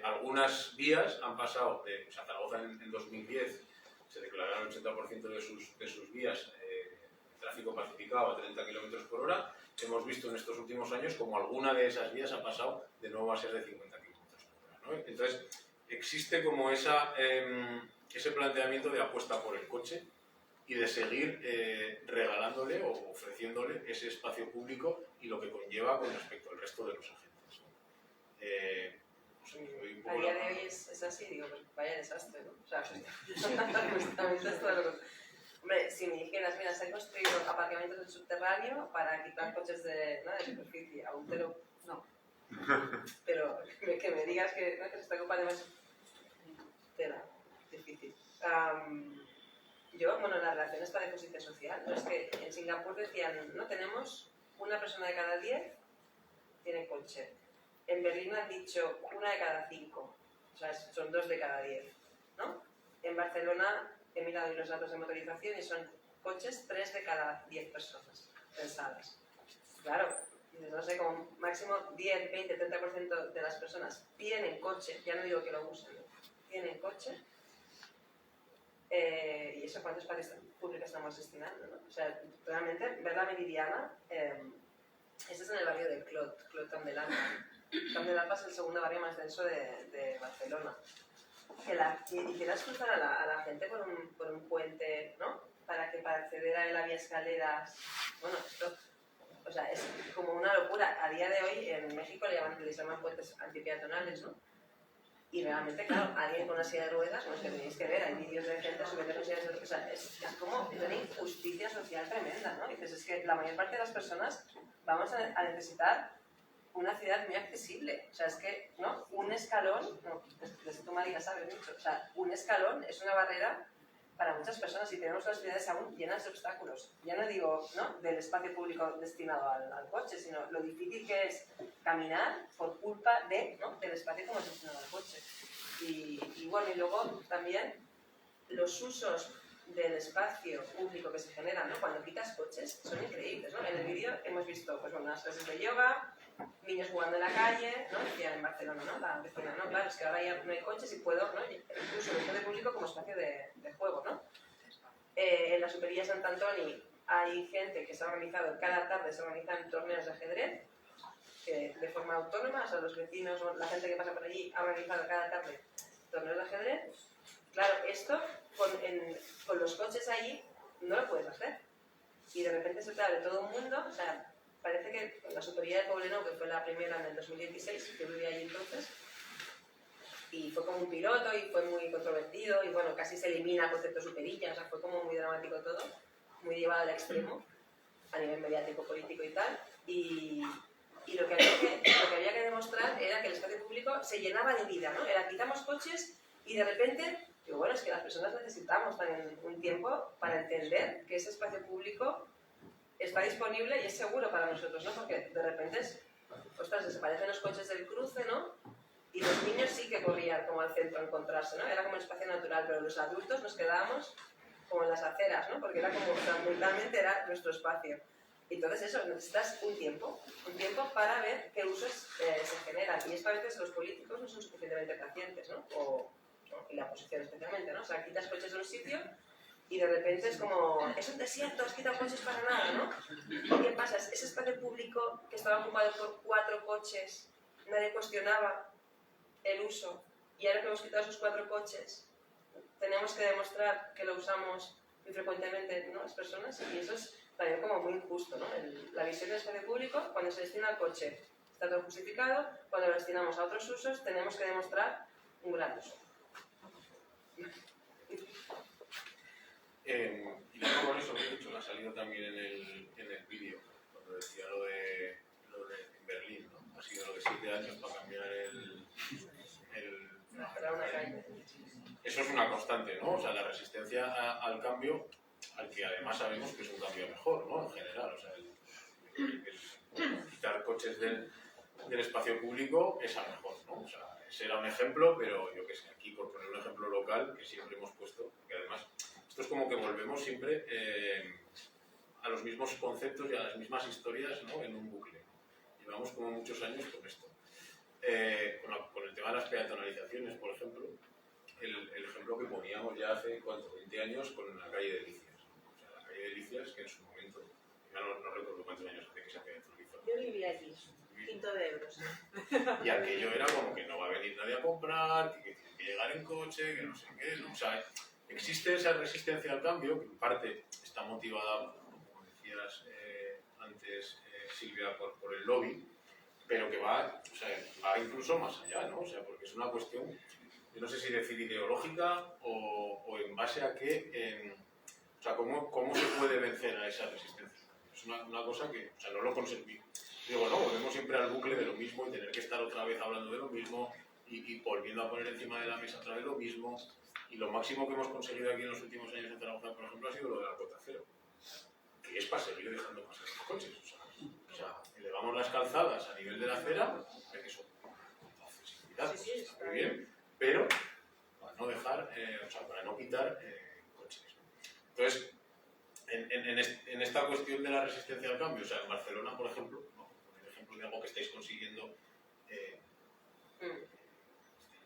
algunas vías han pasado, o sea, Zaragoza en 2010 se declararon el 80% de sus vías tráfico pacificado a 30 km por hora. Hemos visto en estos últimos años como alguna de esas vías ha pasado de nuevo a ser de 50 km por hora, ¿no? Entonces, existe como ese planteamiento de apuesta por el coche y de seguir regalándole o ofreciéndole ese espacio público y lo que conlleva con respecto al resto de los agentes. A día de hoy es así, digo, pues vaya desastre, ¿no? O sea, justamente es todo lo que... Hombre, si me dijeras, mira, se han construido aparcamientos en subterráneo para quitar coches de superficie, aún te lo... No. Pero que me digas que se está ocupando más... Tela, difícil. Bueno, la relación está de justicia social, ¿no? Es que en Singapur decían, no, tenemos una persona de cada 10 tiene coche. En Berlín han dicho 1 de cada 5, o sea, son 2 de cada 10, ¿no? En Barcelona he mirado los datos de motorización y son coches 3 de cada 10 personas pensadas. Claro, no sé, como máximo 10, 20, 30% de las personas tienen coche, ya no digo que lo usen, ¿no? Tienen coche. ¿Y eso cuántos espacios públicos estamos destinando, ¿no? O sea, realmente, ver la Meridiana, este es en el barrio de Clot Camp de Larpa. Camp de Larpa es el segundo barrio más denso de Barcelona. Y quieras cruzar a la gente por un puente, ¿no? Para acceder a la vía escaleras. Bueno, esto, o sea, es como una locura. A día de hoy en México les llaman puentes antipeatonales, ¿no? Y realmente, claro, alguien con una silla de ruedas, no es que tenéis que ver, hay vídeos de gente subiendo con sillas de ruedas, o sea, es como una injusticia social tremenda, ¿no? Dices, es que la mayor parte de las personas vamos a necesitar una ciudad muy accesible, o sea, es que, ¿no? Un escalón, no, desde tu marica sabes mucho, o sea, un escalón es una barrera para muchas personas y tenemos las ciudades aún llenas de obstáculos. Ya no digo, ¿no?, del espacio público destinado al coche, sino lo difícil que es caminar por culpa del espacio como destinado al coche. Y bueno, y luego también los usos del espacio público que se generan, ¿no?, cuando quitas coches son increíbles, ¿no? En el vídeo hemos visto, pues bueno, unas clases de yoga, niños jugando en la calle, ¿no? Decían en Barcelona, ¿no? La vecina, ¿no? Claro, es que ahora ya no hay coches y puedo, ¿no? Incluso el espacio público como espacio de juego, ¿no? En la Superilla Sant Antoni hay gente que se ha organizado, cada tarde se organizan torneos de ajedrez de forma autónoma, o sea, los vecinos o la gente que pasa por allí ha organizado cada tarde torneos de ajedrez. Claro, esto con los coches allí no lo puedes hacer. Y de repente se trata de todo un mundo, o sea, parece que la Superilla de Poblenou, que fue la primera en el 2016, que vivía allí entonces, y fue como un piloto y fue muy controvertido y bueno, casi se elimina el concepto Superilla, o sea, fue como muy dramático todo, muy llevado al extremo a nivel mediático, político y tal, y lo que había que demostrar era que el espacio público se llenaba de vida, ¿no? Era quitamos coches y de repente, digo, bueno, es que las personas necesitamos también un tiempo para entender que ese espacio público está disponible y es seguro para nosotros, ¿no? Porque de repente ostras, desaparecen los coches del cruce, ¿no? Y los niños sí que corrían como al centro a encontrarse, ¿no? Era como un espacio natural, pero los adultos nos quedábamos como en las aceras, ¿no? Porque era como, o sea, mentalmente era nuestro espacio. Y entonces eso, necesitas un tiempo para ver qué usos se generan. Y esto a veces los políticos no son suficientemente pacientes, ¿no? Y la oposición especialmente, ¿no? O sea, quitas coches de un sitio y de repente es como, es un desierto, has quitado coches para nada, ¿no? ¿Y qué pasa? Ese espacio público que estaba ocupado por 4 coches, nadie cuestionaba el uso, y ahora que hemos quitado esos 4 coches, tenemos que demostrar que lo usamos muy frecuentemente, ¿no?, las personas, y eso es también como muy injusto, ¿no? La visión del espacio público, cuando se destina al coche, está todo justificado; cuando lo destinamos a otros usos, tenemos que demostrar un gran uso. Y luego con eso que he dicho, que ha salido también en el vídeo, cuando decía lo de en Berlín, ¿no? Ha sido lo de 7 años para cambiar Para una calle. Eso es una constante, ¿no? O sea, la resistencia al cambio, al que además sabemos que es un cambio mejor, ¿no? En general, o sea, el quitar coches del espacio público es a mejor, ¿no? O sea, ese era un ejemplo, pero yo qué sé, aquí por poner un ejemplo local que siempre hemos puesto, que además esto es como que volvemos siempre a los mismos conceptos y a las mismas historias, ¿no?, en un bucle. Llevamos como muchos años con esto. Con el tema de las peatonalizaciones, por ejemplo, el ejemplo que poníamos ya hace, ¿cuánto?, 20 años con la calle de Delicias. O sea, la calle de Delicias, que en su momento, ya no recuerdo cuántos años hace que se peatonalizó. Yo vivía allí, quinto de euros. Y aquello era como que no va a venir nadie a comprar, que tiene que llegar en coche, que no sé qué, ¿no? O sea, existe esa resistencia al cambio, que en parte está motivada, como decías antes, Silvia, por el lobby, pero que va incluso más allá, ¿no? O sea, porque es una cuestión, yo no sé si decir ideológica o en base a qué, o sea, cómo se puede vencer a esa resistencia. Es una cosa que, o sea, no lo conseguimos. Digo, no, volvemos siempre al bucle de lo mismo y tener que estar otra vez hablando de lo mismo y volviendo a poner encima de la mesa otra vez lo mismo. Y lo máximo que hemos conseguido aquí en los últimos años en Zaragoza, por ejemplo, ha sido lo de la cota cero, que es para seguir dejando pasar los coches. O sea, elevamos las calzadas a nivel de la acera, que son accesibilidad, Sí, está muy bien, pero para no dejar, para no quitar coches. Entonces, en esta cuestión de la resistencia al cambio, o sea, en Barcelona, por ejemplo, ¿no?, por ejemplo de algo que estáis consiguiendo, tenemos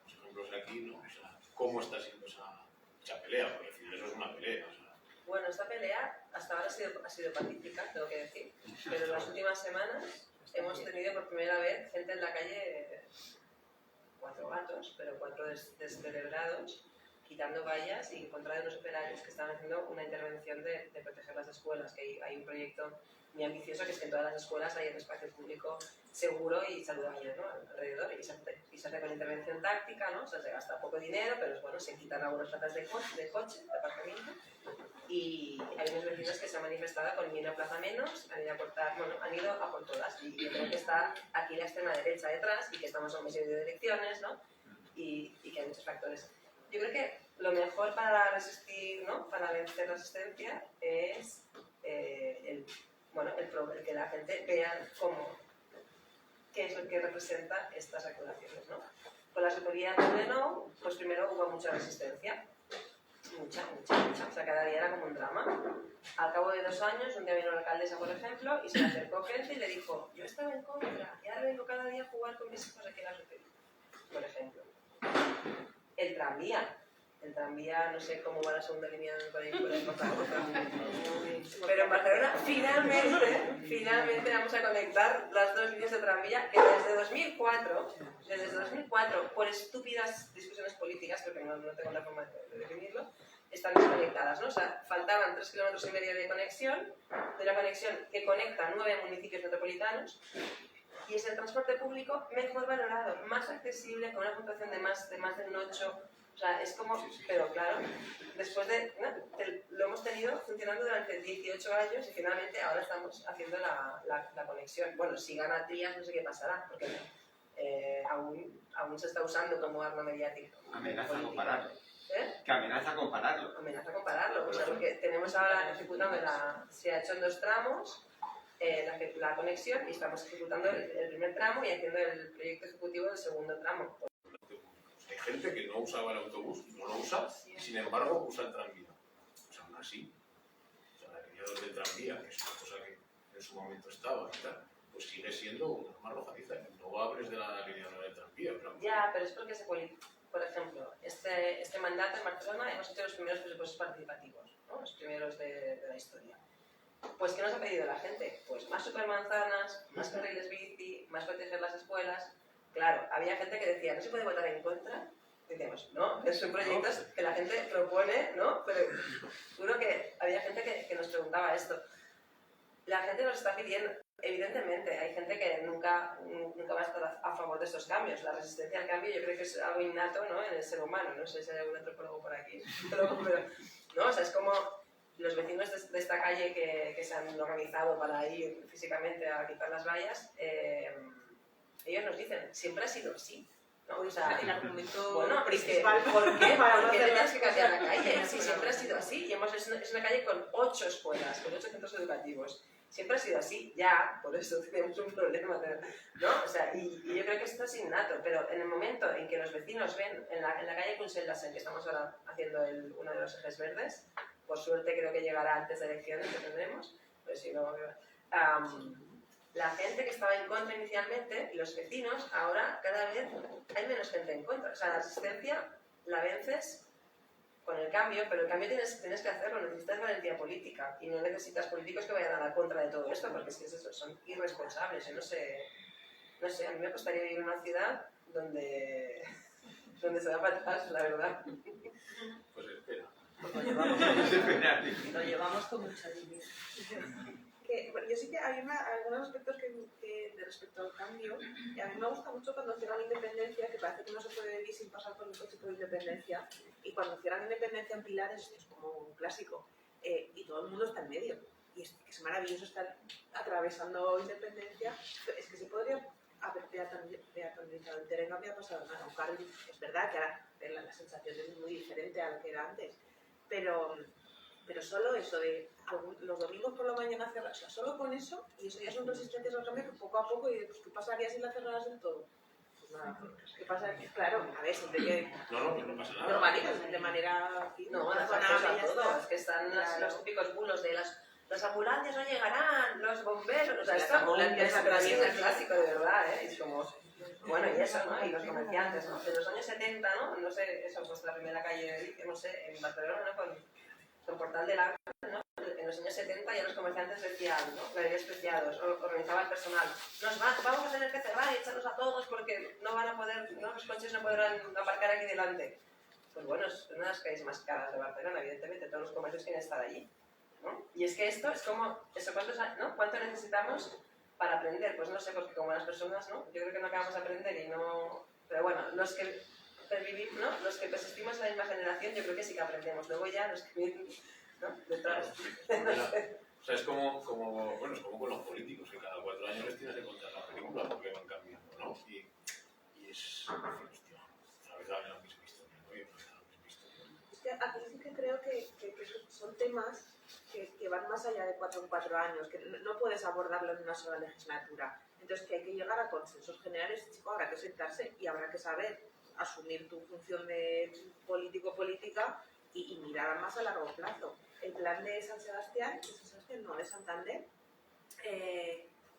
ejemplos aquí, ¿no? O sea, ¿cómo está siendo esa pelea? Porque al final eso es una pelea. O sea. Bueno, esta pelea hasta ahora ha sido pacífica, tengo que decir, pero en las últimas semanas hemos tenido por primera vez gente en la calle, 4 gatos, pero 4 descerebrados, quitando vallas y en contra de unos operarios que están haciendo una intervención de proteger las escuelas, que hay un proyecto muy ambicioso, que es que en todas las escuelas hay un espacio público seguro y saludable, ¿no?, alrededor, y se hace con intervención táctica, ¿no? O sea, se gasta poco dinero, pero bueno, se quitan algunas plazas de coche, de aparcamiento, y hay unos vecinos que se han manifestado con ni una plaza menos, han ido a cortar, bueno, han ido a por todas, y yo creo que está aquí la extrema derecha detrás, y que estamos a un mes de elecciones, ¿no?, y que hay muchos factores. Yo creo que lo mejor para resistir, ¿no?, para vencer la resistencia es el que la gente vea qué es lo que representa estas actuaciones, ¿no? Con las autoridades de No, pues primero hubo mucha resistencia, mucha, o sea, cada día era como un drama. Al cabo de 2 años, un día vino la alcaldesa, por ejemplo, y se le acercó gente y le dijo: yo estaba en contra, y ahora vengo cada día a jugar con mis hijos aquí en la referida, por ejemplo. El tranvía, no sé cómo va la segunda línea por ahí, pero en Barcelona finalmente vamos a conectar las 2 líneas de tranvía que desde 2004, por estúpidas discusiones políticas, porque no tengo la forma de definirlo, están desconectadas, ¿no? O sea, faltaban 3,5 kilómetros de conexión, de una conexión que conecta 9 municipios metropolitanos, y es el transporte público mejor valorado, más accesible, con una puntuación de más de un 8. O sea, es como, sí. Pero claro, después lo hemos tenido funcionando durante 18 años y finalmente ahora estamos haciendo la conexión. Bueno, si gana Trias no sé qué pasará, porque aún se está usando como arma mediática. Amenaza a compararlo. ¿Eh? Que amenaza a compararlo. Amenaza a compararlo, o sea, porque tenemos ahora ejecutando se ha hecho en 2 tramos la conexión, y estamos ejecutando el primer tramo y haciendo el proyecto ejecutivo del segundo tramo. Hay gente que no usaba el autobús, no lo usa, y sin embargo usa el tranvía. O sea, aún así, la línea 2 del tranvía, que es una cosa que en su momento estaba y tal, pues sigue siendo una arma arrojadiza. No hables de la línea 2 del tranvía. Claro. Ya, pero es porque por ejemplo, este mandato en Barcelona hemos hecho los primeros presupuestos participativos, ¿no?, los primeros de la historia. Pues, ¿qué nos ha pedido la gente? Pues más supermanzanas, más carriles bici, más proteger las escuelas. Claro, había gente que decía: no se puede votar en contra decíamos, ¿no? Son proyectos que la gente propone, ¿no? Pero seguro que había gente que nos preguntaba esto. La gente nos está pidiendo, evidentemente, hay gente que nunca va a estar a favor de estos cambios. La resistencia al cambio yo creo que es algo innato, ¿no? En el ser humano. No sé si hay algún antropólogo por aquí, pero ¿no? O sea, es como los vecinos de esta calle que se han organizado para ir físicamente a quitar las vallas, ellos nos dicen, siempre ha sido así. ¿No? O sea, el argumento bueno, principal. ¿por qué? Para ¿Por no qué hacer tenías que las cambiar la cosas. calle? Sí, siempre ha sido así. Y es una calle con 8 escuelas, con 8 centros educativos. Siempre ha sido así, ya, por eso tenemos un problema, ¿no? O sea, y yo creo que esto es innato, pero en el momento en que los vecinos ven en la calle Consell-Lassen, que estamos ahora haciendo uno de los ejes verdes, por suerte creo que llegará antes de elecciones, que tendremos, pero si no, la gente que estaba en contra inicialmente, y los vecinos, ahora cada vez hay menos gente en contra. O sea, la resistencia la vences con el cambio, pero el cambio tienes que hacerlo, necesitas valentía política y no necesitas políticos que vayan a la contra de todo esto, porque es que es eso, son irresponsables. Yo no sé, a mí me gustaría vivir en una ciudad donde se va para atrás, la verdad. Pues espera. Lo llevamos con mucha dignidad. Bueno, yo sí que hay algunos aspectos que respecto al cambio, y a mí me gusta mucho cuando cierran independencia, que parece que no se puede vivir sin pasar por ningún tipo de independencia, y cuando cierran independencia en Pilares, esto es como un clásico, y todo el mundo está en medio, y es que es maravilloso estar atravesando independencia, es que se podría haber peatonalizado entero y no había pasado nada. Un carril, es verdad que ahora la sensación es muy diferente a lo que era antes, pero solo eso de los domingos por la mañana cerrar, o sea, solo con eso, y eso ya son resistencias al cambio que poco a poco, y pues, ¿qué pasaría si la cerraras del todo? Pues nada, ¿qué pasa? Claro, a ver, siempre que No pasa nada. normalizas de manera No, razonable y ya todo. está. Es que están Claro. los típicos bulos de las ambulancias no llegarán, los bomberos, o sea, Las esto ambulancias es el clásico de verdad, ¿eh? Es como, bueno, y eso, ¿no? Y los comerciantes, ¿no? De los años 70, ¿no? No sé, eso, pues la primera calle, no sé, en Barcelona, ¿no? Con Portal del Ángel, ¿no? En los años 70 ya los comerciantes decían, ¿no? Galerías preciados, organizaba el personal. Vamos a tener que cerrar y echarlos a todos porque no van a poder, ¿no? Los coches no podrán aparcar aquí delante. Pues bueno, es una de las calles más caras de Barcelona, evidentemente, todos los comercios quieren estar allí, ¿no? Y es que esto es como, eso, ¿cuánto necesitamos para aprender? Pues no sé, porque como las personas, ¿no? Yo creo que no acabamos de aprender y no... Pero bueno, los que pervivimos, ¿no? Los que persistimos en la misma generación, yo creo que sí que aprendemos. Luego ya los que vienen, ¿no? Detrás. O sea, es como con los políticos, que cada 4 años les tienes que contar la película porque van cambiando, ¿no? Y es, hostia, una vez hablan la misma historia, ¿no? Y otra vez la misma historia. Es que aquí sí que creo que son temas que van más allá de 4 en 4 años, que no puedes abordarlo en una sola legislatura. Entonces que hay que llegar a consensos generales, chico, habrá que sentarse y habrá que saber asumir tu función de político-política y mirar más a largo plazo. El plan de San Sebastián, de Santander,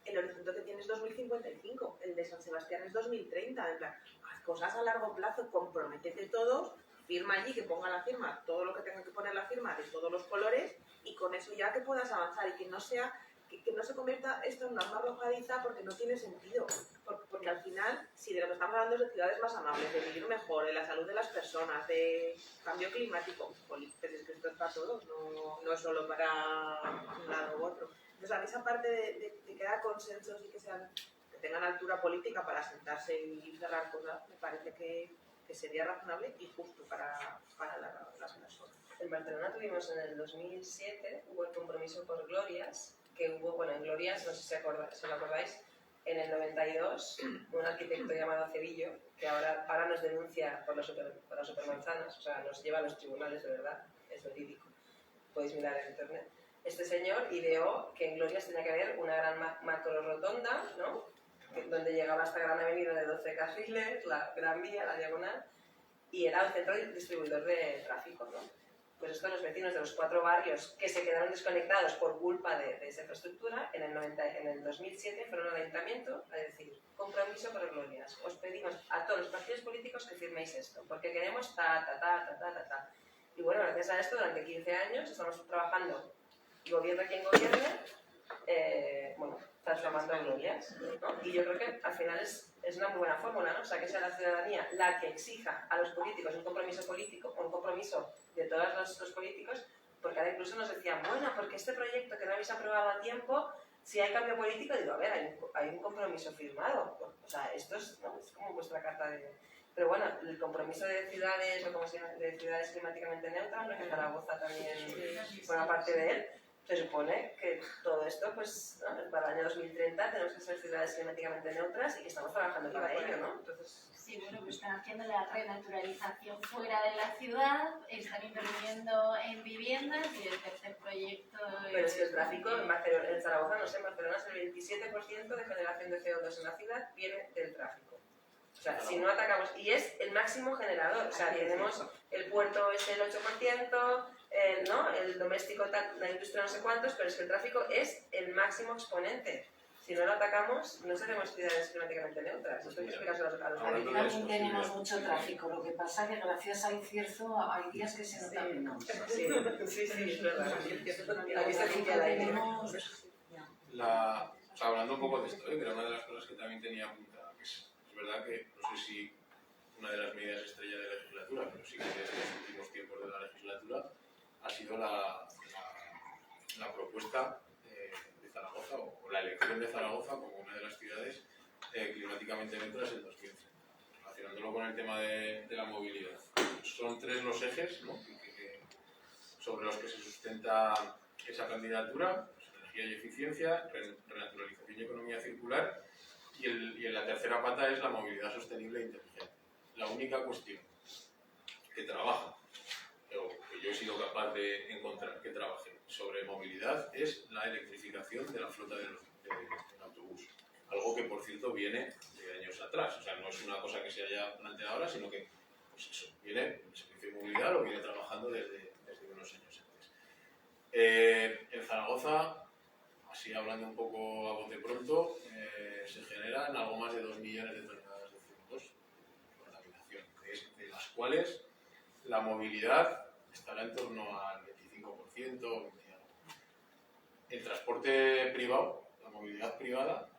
el horizonte que tiene es 2055, el de San Sebastián es 2030, en plan, haz cosas a largo plazo, comprométete todos, firma allí, que ponga la firma, todo lo que tenga que poner la firma de todos los colores, y con eso ya que puedas avanzar y que no sea... Que no se convierta esto en una arma arrojadiza porque no tiene sentido. Porque al final, si de lo que estamos hablando es de ciudades más amables, de vivir mejor, de la salud de las personas, de cambio climático, pues es que esto es para todos, no es solo para un lado u otro. Entonces, a mí esa parte de que haya consensos y que tengan altura política para sentarse y cerrar cosas, me parece que sería razonable y justo para las personas. En Barcelona tuvimos en el 2007, hubo el compromiso por Glorias, que hubo, bueno, en Glorias, no sé si lo acordáis, en el 92, un arquitecto llamado Cebillo, que ahora nos denuncia por las supermanzanas, o sea, nos lleva a los tribunales, de verdad, es verídico, podéis mirar en internet. Este señor ideó que en Glorias tenía que haber una gran macro rotonda, ¿no? Donde llegaba esta gran avenida de 12 carriles, la Gran Vía, la Diagonal, y era un centro distribuidor de tráfico, ¿no? Pues esto los vecinos de los 4 barrios que se quedaron desconectados por culpa de esa infraestructura, en el 2007 fueron al ayuntamiento a decir, compromiso por Glorias, os pedimos a todos los partidos políticos que firméis esto, porque queremos ta. Y bueno, gracias a esto, durante 15 años estamos trabajando, gobierne quien gobierne, bueno, transformando glorias, ¿no? Y yo creo que al final es una muy buena fórmula, ¿no? O sea, que sea la ciudadanía la que exija a los políticos un compromiso político, un compromiso de todos los políticos, porque ahora incluso nos decían, bueno, porque este proyecto que no habéis aprobado a tiempo, si hay cambio político, digo, a ver, hay un compromiso firmado. O sea, esto es, ¿no? Es como vuestra carta de... Pero bueno, el compromiso de ciudades, o como se llama, de ciudades climáticamente neutras, ¿no? Que Zaragoza también forma parte de él, se supone que todo esto, pues, ¿no? Para el año 2030 tenemos que ser ciudades climáticamente neutras y que estamos trabajando para ello, ¿no? Entonces... Sí, bueno, pues están haciendo la renaturalización fuera de la ciudad, están invirtiendo en viviendas y el tercer proyecto... Pero es que el tráfico en Barcelona, en Zaragoza, no sé, en Barcelona es el 27% de generación de CO2 en la ciudad viene del tráfico. O sea, si no atacamos, y es el máximo generador, o sea, tenemos el puerto es el 8%, ¿no? El doméstico, la industria no sé cuántos, pero es que el tráfico es el máximo exponente. Si no lo atacamos, no seremos ciudades climáticamente neutras. Esto hay que explicarse a los Aquí también tenemos mucho tráfico, lo que pasa es que gracias al Cierzo hay días que se nota menos. Sí, es verdad. Aquí se limpia el aire. O sea, hablando un poco de esto, que era una de las cosas que también tenía apuntada, que es verdad que, no sé si una de las medidas estrella de la legislatura, pero sí que de estos últimos tiempos de la legislatura, ha sido la propuesta de Zaragoza, o la elección de Zaragoza como una de las ciudades climáticamente neutras en 2030. Relacionándolo con el tema de la movilidad. Son 3 los ejes, ¿no? Sobre los que se sustenta esa candidatura: pues, energía y eficiencia, renaturalización y economía circular, y en la tercera pata es la movilidad sostenible e inteligente. La única cuestión que trabaja, o que yo he sido capaz de encontrar que trabaje sobre movilidad, es la electrificación de la flota del autobús. Algo que, por cierto, viene de años atrás. O sea, no es una cosa que se haya planteado ahora, sino que, pues eso, viene, el servicio de movilidad lo viene trabajando desde unos años antes. En Zaragoza, así hablando un poco a bote pronto, se generan algo más de 2 millones de toneladas de CO2 de contaminación, de las cuales la movilidad estará en torno al 25%. El transporte privado, la movilidad privada,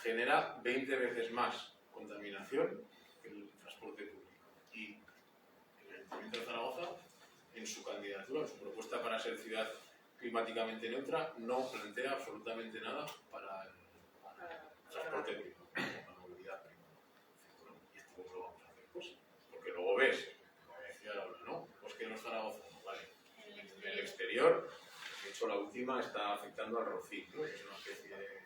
genera 20 veces más contaminación que el transporte público. Y el Ayuntamiento de Zaragoza, en su candidatura, en su propuesta para ser ciudad climáticamente neutra, no plantea absolutamente nada para el transporte privado, la movilidad privada. Bueno, y esto lo vamos a hacer, pues, porque luego ves, como decía Laura, ¿no? Pues que no es Zaragoza, ¿no? Vale. El exterior, de hecho la última está afectando al Rocín, ¿no? Es una especie de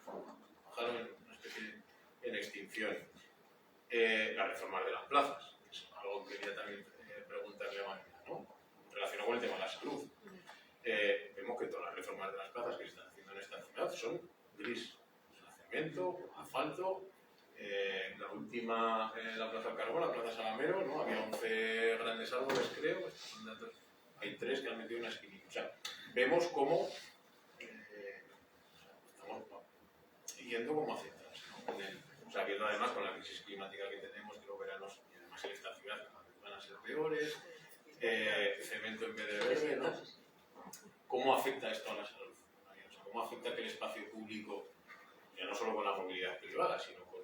una especie en extinción. Las reformas de las plazas, que es algo que quería también preguntarle a María, ¿no? Relacionado con el tema de la salud. Vemos que todas las reformas de las plazas que se están haciendo en esta ciudad son gris. Cemento, asfalto. La última, la Plaza Carbón, la Plaza Salamero, ¿no? Había 11 grandes árboles, creo. Estos son datos. Hay 3 que han metido una esquinita. O sea, vemos cómo estamos yendo como hacia atrás, ¿no? O sea, viendo además con la crisis climática que tenemos, que los veranos, y además en esta ciudad, cada vez van a ser peores, cemento en vez de verde, ¿no? ¿Cómo afecta esto a la salud? O sea, ¿cómo afecta que el espacio público, ya no solo con la movilidad privada, sino con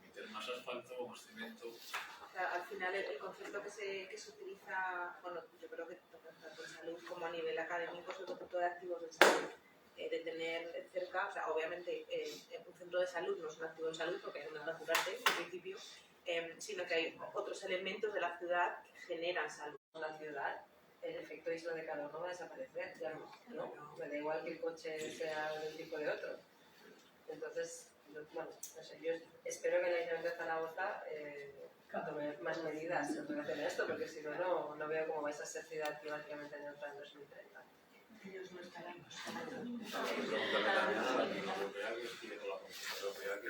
meter más asfalto, más cemento? O sea, al final el concepto que se utiliza, bueno, yo creo que tanto en salud como a nivel académico es el concepto de activos de salud. De tener cerca, o sea, obviamente un centro de salud no es un activo de salud porque no es curarte, en principio, sino que hay otros elementos de la ciudad que generan salud. En la ciudad, el efecto isla de calor no va a desaparecer, ya no. Me da igual que el coche sea de un tipo de otro. Entonces, bueno, no sé, yo espero que la Ayuntamiento de Zaragoza tome más medidas en relación a esto, porque si no, no veo cómo vais a ser ciudad climáticamente neutra en 2030. Ellos no estarán. Pregúntale también a la Unión Europea que sigue con la Comisión Europea que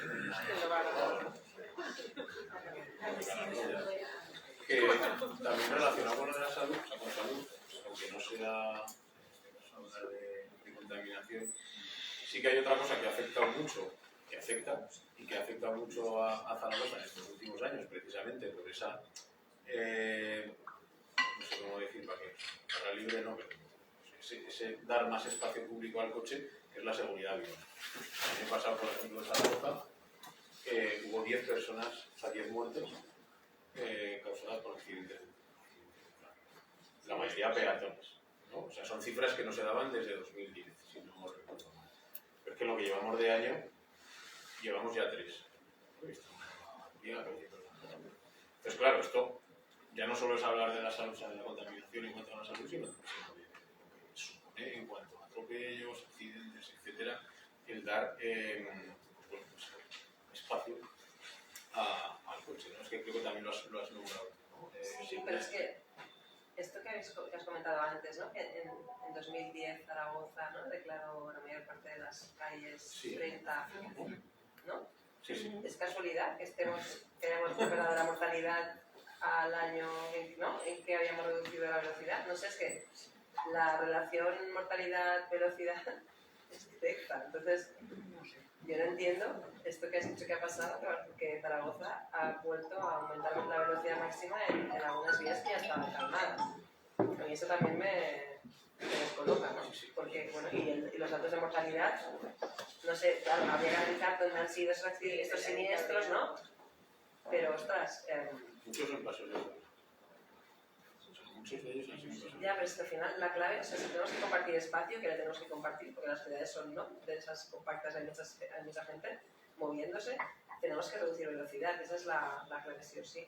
también relacionado con la salud, o sea, con salud, aunque no sea hablar de contaminación, sí que hay otra cosa que afecta mucho, que afecta mucho a Zaragoza en estos últimos años, precisamente por esa, no sé cómo decir, para libre no, pero ese dar más espacio público al coche, que es la seguridad vial. El año pasado, por ejemplo, en Zaragoza, hubo 10 personas, o sea, 10 muertos causadas por accidentes. La mayoría peatones, ¿no? O sea, son cifras que no se daban desde 2010, si no me recuerdo mal. Pero es que lo que llevamos de año, llevamos ya 3. Entonces, claro, esto ya no solo es hablar de la salud, o sea, de la contaminación en cuanto a la salud, sino de lo que supone en cuanto a atropellos, accidentes, etcétera, el dar pues, espacio al coche, ¿no? Es que creo que también lo has nombrado, ¿no? Sí, pero es que esto que has comentado antes, ¿no? Que en 2010 Zaragoza, ¿no? Declaró la mayor parte de las calles 30, ¿no? Sí. ¿Es casualidad que hayamos recuperado la mortalidad al año, ¿no? en que habíamos reducido la velocidad? No sé, es que la relación mortalidad-velocidad es directa. Entonces, yo no entiendo esto que has dicho que ha pasado, que Zaragoza ha vuelto a aumentar la velocidad máxima en algunas vías que ya estaban calmadas. A mí eso también me descoloca, ¿no? Porque, bueno, y los datos de mortalidad, no sé, claro, habría que analizar dónde han sido estos siniestros, ¿no? Pero, ostras... muchos son pasos de muchos de ellos han sido pasos. Ya, pero es que al final la clave, o sea, si tenemos que compartir espacio, que le tenemos que compartir, porque las ciudades son, ¿no? De esas compactas hay mucha gente moviéndose, tenemos que reducir velocidad, esa es la clave sí o sí.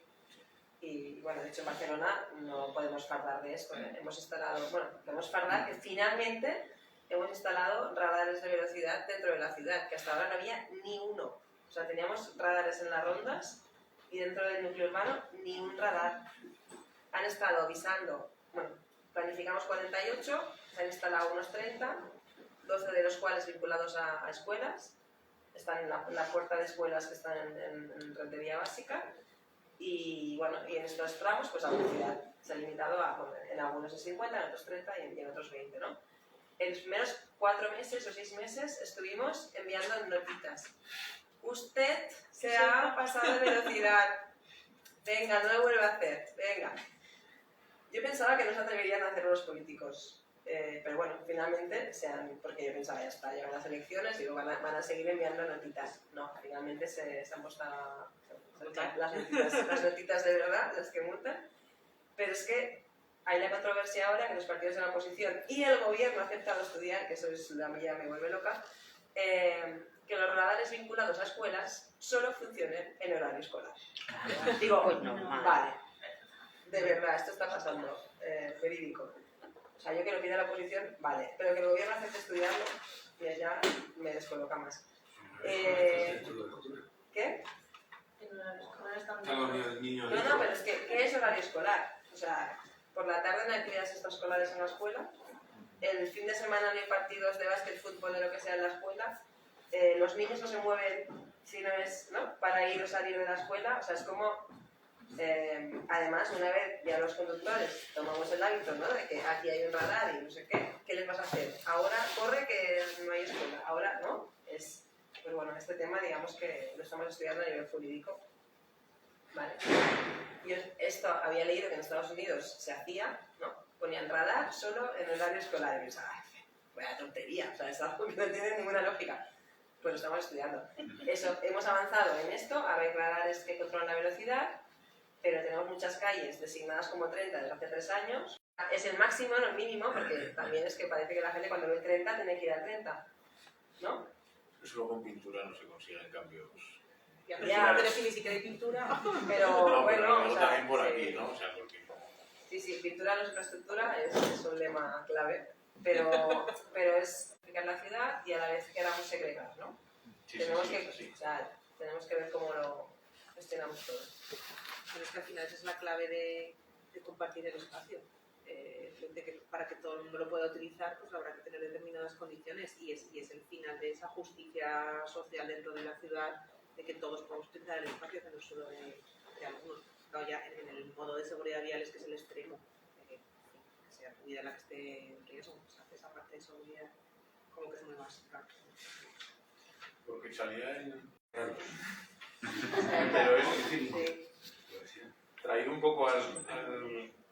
Y bueno, de hecho en Barcelona no podemos fardar de esto, ¿eh? Hemos instalado, bueno, podemos fardar que finalmente hemos instalado radares de velocidad dentro de la ciudad, que hasta ahora no había ni uno. O sea, teníamos radares en las rondas y dentro del núcleo urbano ni un radar. Han estado avisando, bueno, planificamos 48, se han instalado unos 30, 12 de los cuales vinculados a escuelas, están en la puerta de escuelas que están en rentería básica. Y bueno, y en estos tramos, pues la velocidad se ha limitado a, bueno, en algunos es 50, en otros 30 y en otros 20, ¿no? En los primeros 4 meses o 6 meses estuvimos enviando notitas. Usted se ha pasado de velocidad. Venga, no lo vuelve a hacer. Venga. Yo pensaba que no se atreverían a hacerlo los políticos. Pero bueno, finalmente, porque yo pensaba, ya está, llegan las elecciones y luego van a seguir enviando notitas. No, finalmente se han puesto las notitas de verdad, las que multan. Pero es que hay la controversia ahora que los partidos de la oposición y el gobierno ha aceptado estudiar, que eso es la mía, me vuelve loca, que los radares vinculados a escuelas solo funcionen en horario escolar. Digo, vale, de verdad, esto está pasando, verídico. O sea, yo que lo pida la oposición, vale, pero que el gobierno acepte estudiarlo, ya me descoloca más. ¿Qué? No, pero es que, ¿qué es horario escolar? O sea, por la tarde no hay actividades extraescolares en la escuela, el fin de semana no hay partidos de básquet, fútbol, de lo que sea en la escuela, los niños no se mueven si no es, ¿no?, para ir o salir de la escuela, o sea, es como... además, una vez ya los conductores tomamos el hábito, ¿no?, de que aquí hay un radar y no sé qué les vas a hacer? Ahora corre que no hay escuela, ahora no, es... Pues bueno, este tema digamos que lo estamos estudiando a nivel jurídico, ¿vale? Yo esto había leído que en Estados Unidos se hacía, ¿no?, ponían radar solo en el horario escolar y pensaba, vaya tontería, o sea, es algo que no tiene ninguna lógica. Pues lo estamos estudiando. Eso, hemos avanzado en esto, ahora hay radares que controlan la velocidad, pero tenemos muchas calles designadas como 30 desde hace 3 años. Es el máximo, no el mínimo, porque también es que parece que la gente cuando ve 30 tiene que ir a 30, ¿no? Eso luego con pintura no se consiguen cambios. Ya, pero sí, ni siquiera hay pintura. Pero No, pero bueno, luego o sea, también por sí. aquí, ¿no? O sea, porque... Sí, pintura no es infraestructura, es un lema clave, pero es fijar la ciudad y a la vez queramos segregar, ¿no? Sí, tenemos sí. O sea, tenemos que ver cómo lo gestionamos todo. Pero es que al final esa es la clave de compartir el espacio. Para que todo el mundo lo pueda utilizar, pues habrá que tener determinadas condiciones y es el final de esa justicia social dentro de la ciudad, de que todos podemos utilizar el espacio, que no solo de algunos. Claro, ya en el modo de seguridad vial es que es el extremo, que sea tu vida la que esté en riesgo, pues hace esa parte de seguridad como que es muy básica. Porque salía en... Pero es difícil. Sí. Traído un poco al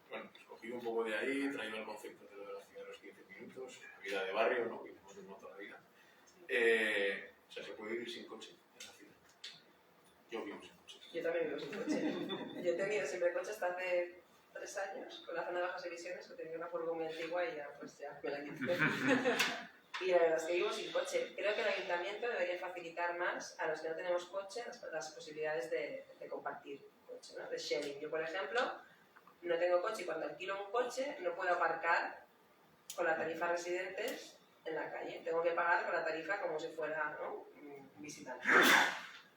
bueno, pues cogido un poco de ahí, traído el concepto de lo de la ciudad de los 15 minutos, la vida de barrio, ¿no? Que hemos vivido toda la vida. O sea, se puede vivir sin coche en la ciudad. Yo vivo sin coche. Yo también vivo sin coche. Yo he tenido siempre coche hasta hace 3 años, con la zona de bajas emisiones, que tenía una furgo muy antigua y ya, pues ya me la quité. Y la verdad es que vivo sin coche. Creo que el ayuntamiento debería facilitar más a los que no tenemos coche las posibilidades de compartir coche, ¿no? De sharing. Yo, por ejemplo, no tengo coche y cuando alquilo un coche no puedo aparcar con la tarifa residentes en la calle. Tengo que pagar con la tarifa como si fuera, ¿no?, un visitante.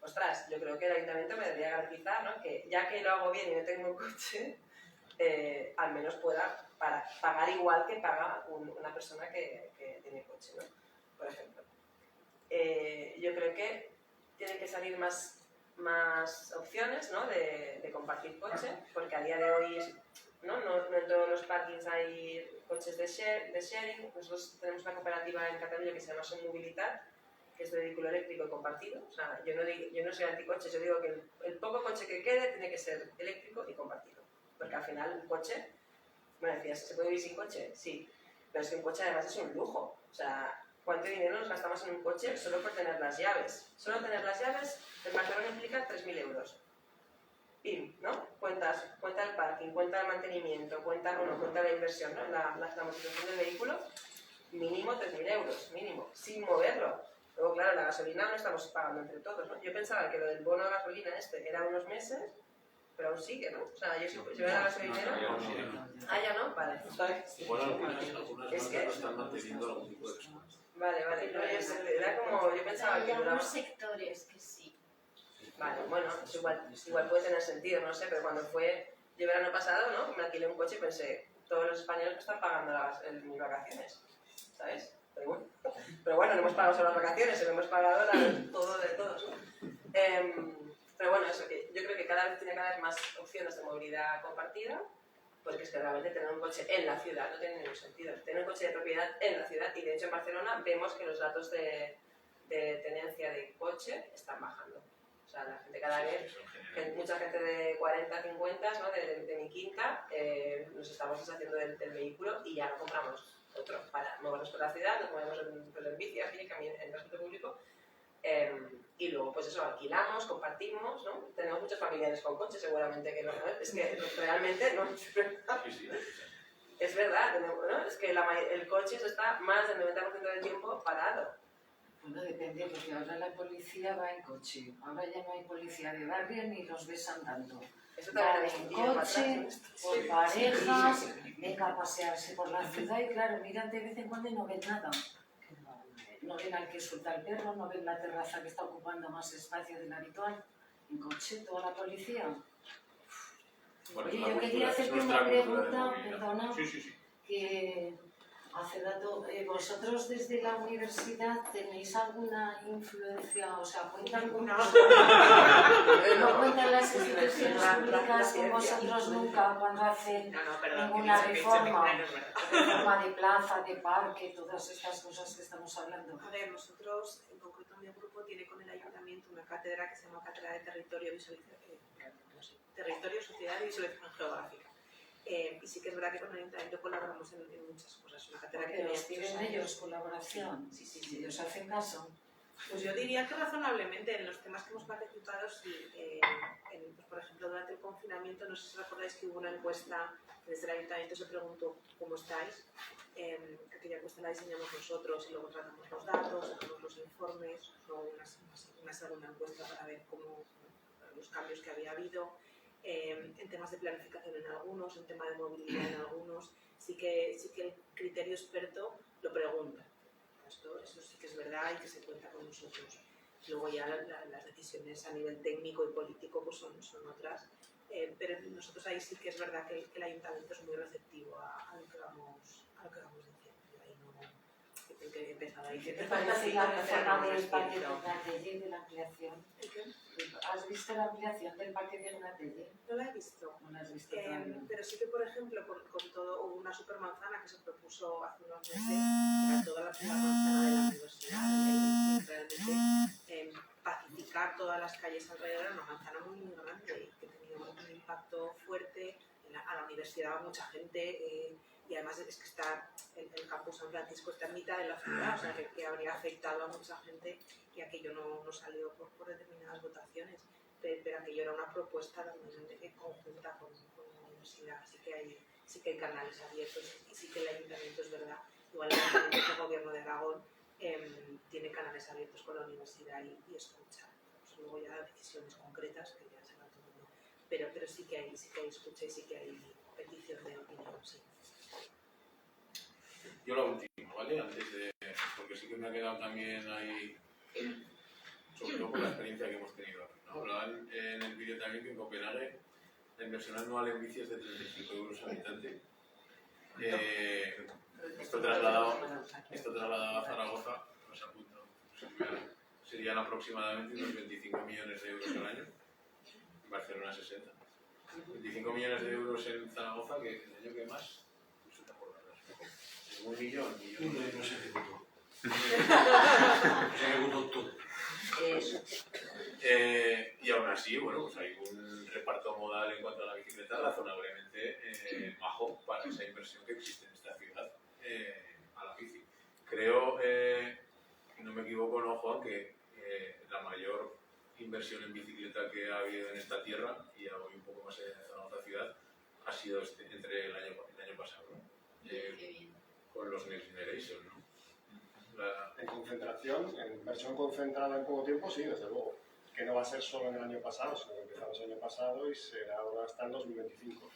Ostras, yo creo que el ayuntamiento me debería garantizar, ¿no?, que ya que lo hago bien y no tengo coche, al menos pueda pagar igual que paga una persona que tiene coche, ¿no? Por ejemplo. Yo creo que tienen que salir más opciones, ¿no?, de compartir coche, porque a día de hoy no en todos los parkings hay coches de sharing. Nosotros tenemos una cooperativa en Cataluña que se llama Son Mobilitat, que es de vehículo eléctrico y compartido. O sea, yo no soy anticoche, yo digo que el poco coche que quede tiene que ser eléctrico y compartido. Porque al final un coche, bueno, decías, ¿se puede vivir sin coche? Sí, pero es que un coche además es un lujo. O sea, ¿cuánto dinero nos gastamos en un coche solo por tener las llaves? Solo tener las llaves en Barcelona implica 3.000 euros. PIM, ¿no? Cuenta el parking, cuenta el mantenimiento, cuenta la inversión, ¿no?, la amortización del vehículo, mínimo 3.000 euros, mínimo, sin moverlo. Luego, claro, la gasolina no estamos pagando entre todos, ¿no? Yo pensaba que lo del bono de gasolina era unos meses, pero aún sigue, ¿no? O sea, yo si voy a la gasolinera... Ah, ya no, vale. Igual algunas Es que... marcas están manteniendo algún tipo de descuento. Vale, no, era como... Yo pensaba Hay que duraba... algunos sectores que sí. Vale, bueno, es igual puede tener sentido, no sé, pero cuando fue el verano pasado, ¿no?, me alquilé un coche y pensé, todos los españoles que están pagando mis vacaciones, ¿sabes? Pero bueno, no hemos pagado solo las vacaciones, hemos pagado todo de todos, ¿no? Pero bueno, eso, que yo creo que tiene cada vez más opciones de movilidad compartida, porque es que realmente tener un coche en la ciudad no tiene ningún sentido. Tener un coche de propiedad en la ciudad, y de hecho en Barcelona vemos que los datos de tenencia de coche están bajando. O sea, la gente cada vez, mucha gente de 40, 50, ¿no?, de mi quinta, nos estamos deshaciendo del vehículo y ya no compramos otro para movernos por la ciudad, nos movemos en bici, en transporte público, y luego pues eso, alquilamos, compartimos, ¿no? Tenemos muchos familiares con coches seguramente que no, ¿no? Es que realmente no es verdad, ¿no? Es que el coche está más del 90% del tiempo parado. Bueno, depende, porque ahora la policía va en coche. Ahora ya no hay policía de barrio ni los ves andando. Eso Van también en coche, por parejas, venga a pasearse por la ciudad y claro, miran de vez en cuando y no ven nada. No ven al que suelta el perro, no ven la terraza que está ocupando más espacio del habitual. En coche, toda la policía. Bueno, Oye, es la yo cultura, quería es hacerte nuestra una cultura de pregunta, movilidad. perdona, Sí. que hace rato, vosotros desde la universidad tenéis alguna influencia, o sea, cuentan con vosotros, no cuentan las instituciones públicas con vosotros nunca cuando hacen ninguna reforma de plaza, de parque, todas estas cosas que estamos hablando. A ver, nosotros, en concreto mi grupo tiene con el ayuntamiento una cátedra que se llama Cátedra de Territorio, Territorio, Sociedad y Visualización Geográfica. Y sí que es verdad que con el ayuntamiento colaboramos en muchas cosas. Una cátedra que Porque tenía os piden ellos colaboración, Sí. ellos hacen caso. Pues yo diría que razonablemente en los temas que hemos participado, sí, pues por ejemplo, durante el confinamiento, no sé si recordáis que hubo una encuesta que desde el ayuntamiento se preguntó cómo estáis. Aquella encuesta la diseñamos nosotros y luego tratamos los datos, hacemos los informes, luego una segunda encuesta para ver los cambios que había habido. En temas de planificación en algunos, en tema de movilidad en algunos, sí que el criterio experto lo pregunta. Eso sí que es verdad y que se cuenta con nosotros. Luego ya las decisiones a nivel técnico y político pues son otras, pero nosotros ahí sí que es verdad que el ayuntamiento es muy receptivo a lo que vamos diciendo. Yo ahí no creo que he empezado ahí. ¿Qué te parece la reforma del parque de Gnatelle, de la ampliación? ¿Has visto la ampliación del parque de Gnatelle? No la he visto. No la has visto todavía. Pero sí que, por ejemplo, con todo, hubo una supermanzana que se propuso hace unos meses, que era toda la supermanzana de la universidad, realmente pacificar todas las calles alrededor, era una manzana muy grande y que tenía un impacto fuerte a la universidad va mucha gente y además es que está el campus San Francisco está en mitad de la ciudad, o sea que habría afectado a mucha gente y aquello no salió por determinadas votaciones, pero aquello era una propuesta también conjunta con la universidad, sí que hay canales abiertos y sí que el ayuntamiento, es verdad, igual el ayuntamiento del gobierno de Aragón tiene canales abiertos con la universidad y escucha. Pues luego ya decisiones concretas que ya se van tomando. Pero sí que hay escucha y sí que hay petición de opinión, sí. Yo la última, ¿vale? Antes de... porque sí que me ha quedado también ahí, sobre todo por la experiencia que hemos tenido. ¿No? Hablaban en el vídeo también que en Copenhague la inversión anual en bici es de 35 euros al habitante. Esto trasladado a Zaragoza, os apunto, serían aproximadamente unos 25 millones de euros al año. En Barcelona 60. 25 millones de euros en Zaragoza, que el año que más, no te acordarás. Un millón. No se ejecutó. Se ejecutó todo. Y aún así, bueno, pues hay un reparto modal en cuanto a la bicicleta razonablemente bajo para esa inversión que existe en esta ciudad a la bici. Creo, no me equivoco, no, Juan, que la mayor inversión en bicicleta que ha habido en esta tierra, y ya voy un poco más allá de la otra ciudad, ha sido entre el año pasado, ¿no? Con los Next Generation, ¿no? En concentración, en inversión concentrada en poco tiempo, sí, desde luego. Que no va a ser solo en el año pasado, sino que empezamos el año pasado y será ahora hasta el 2025.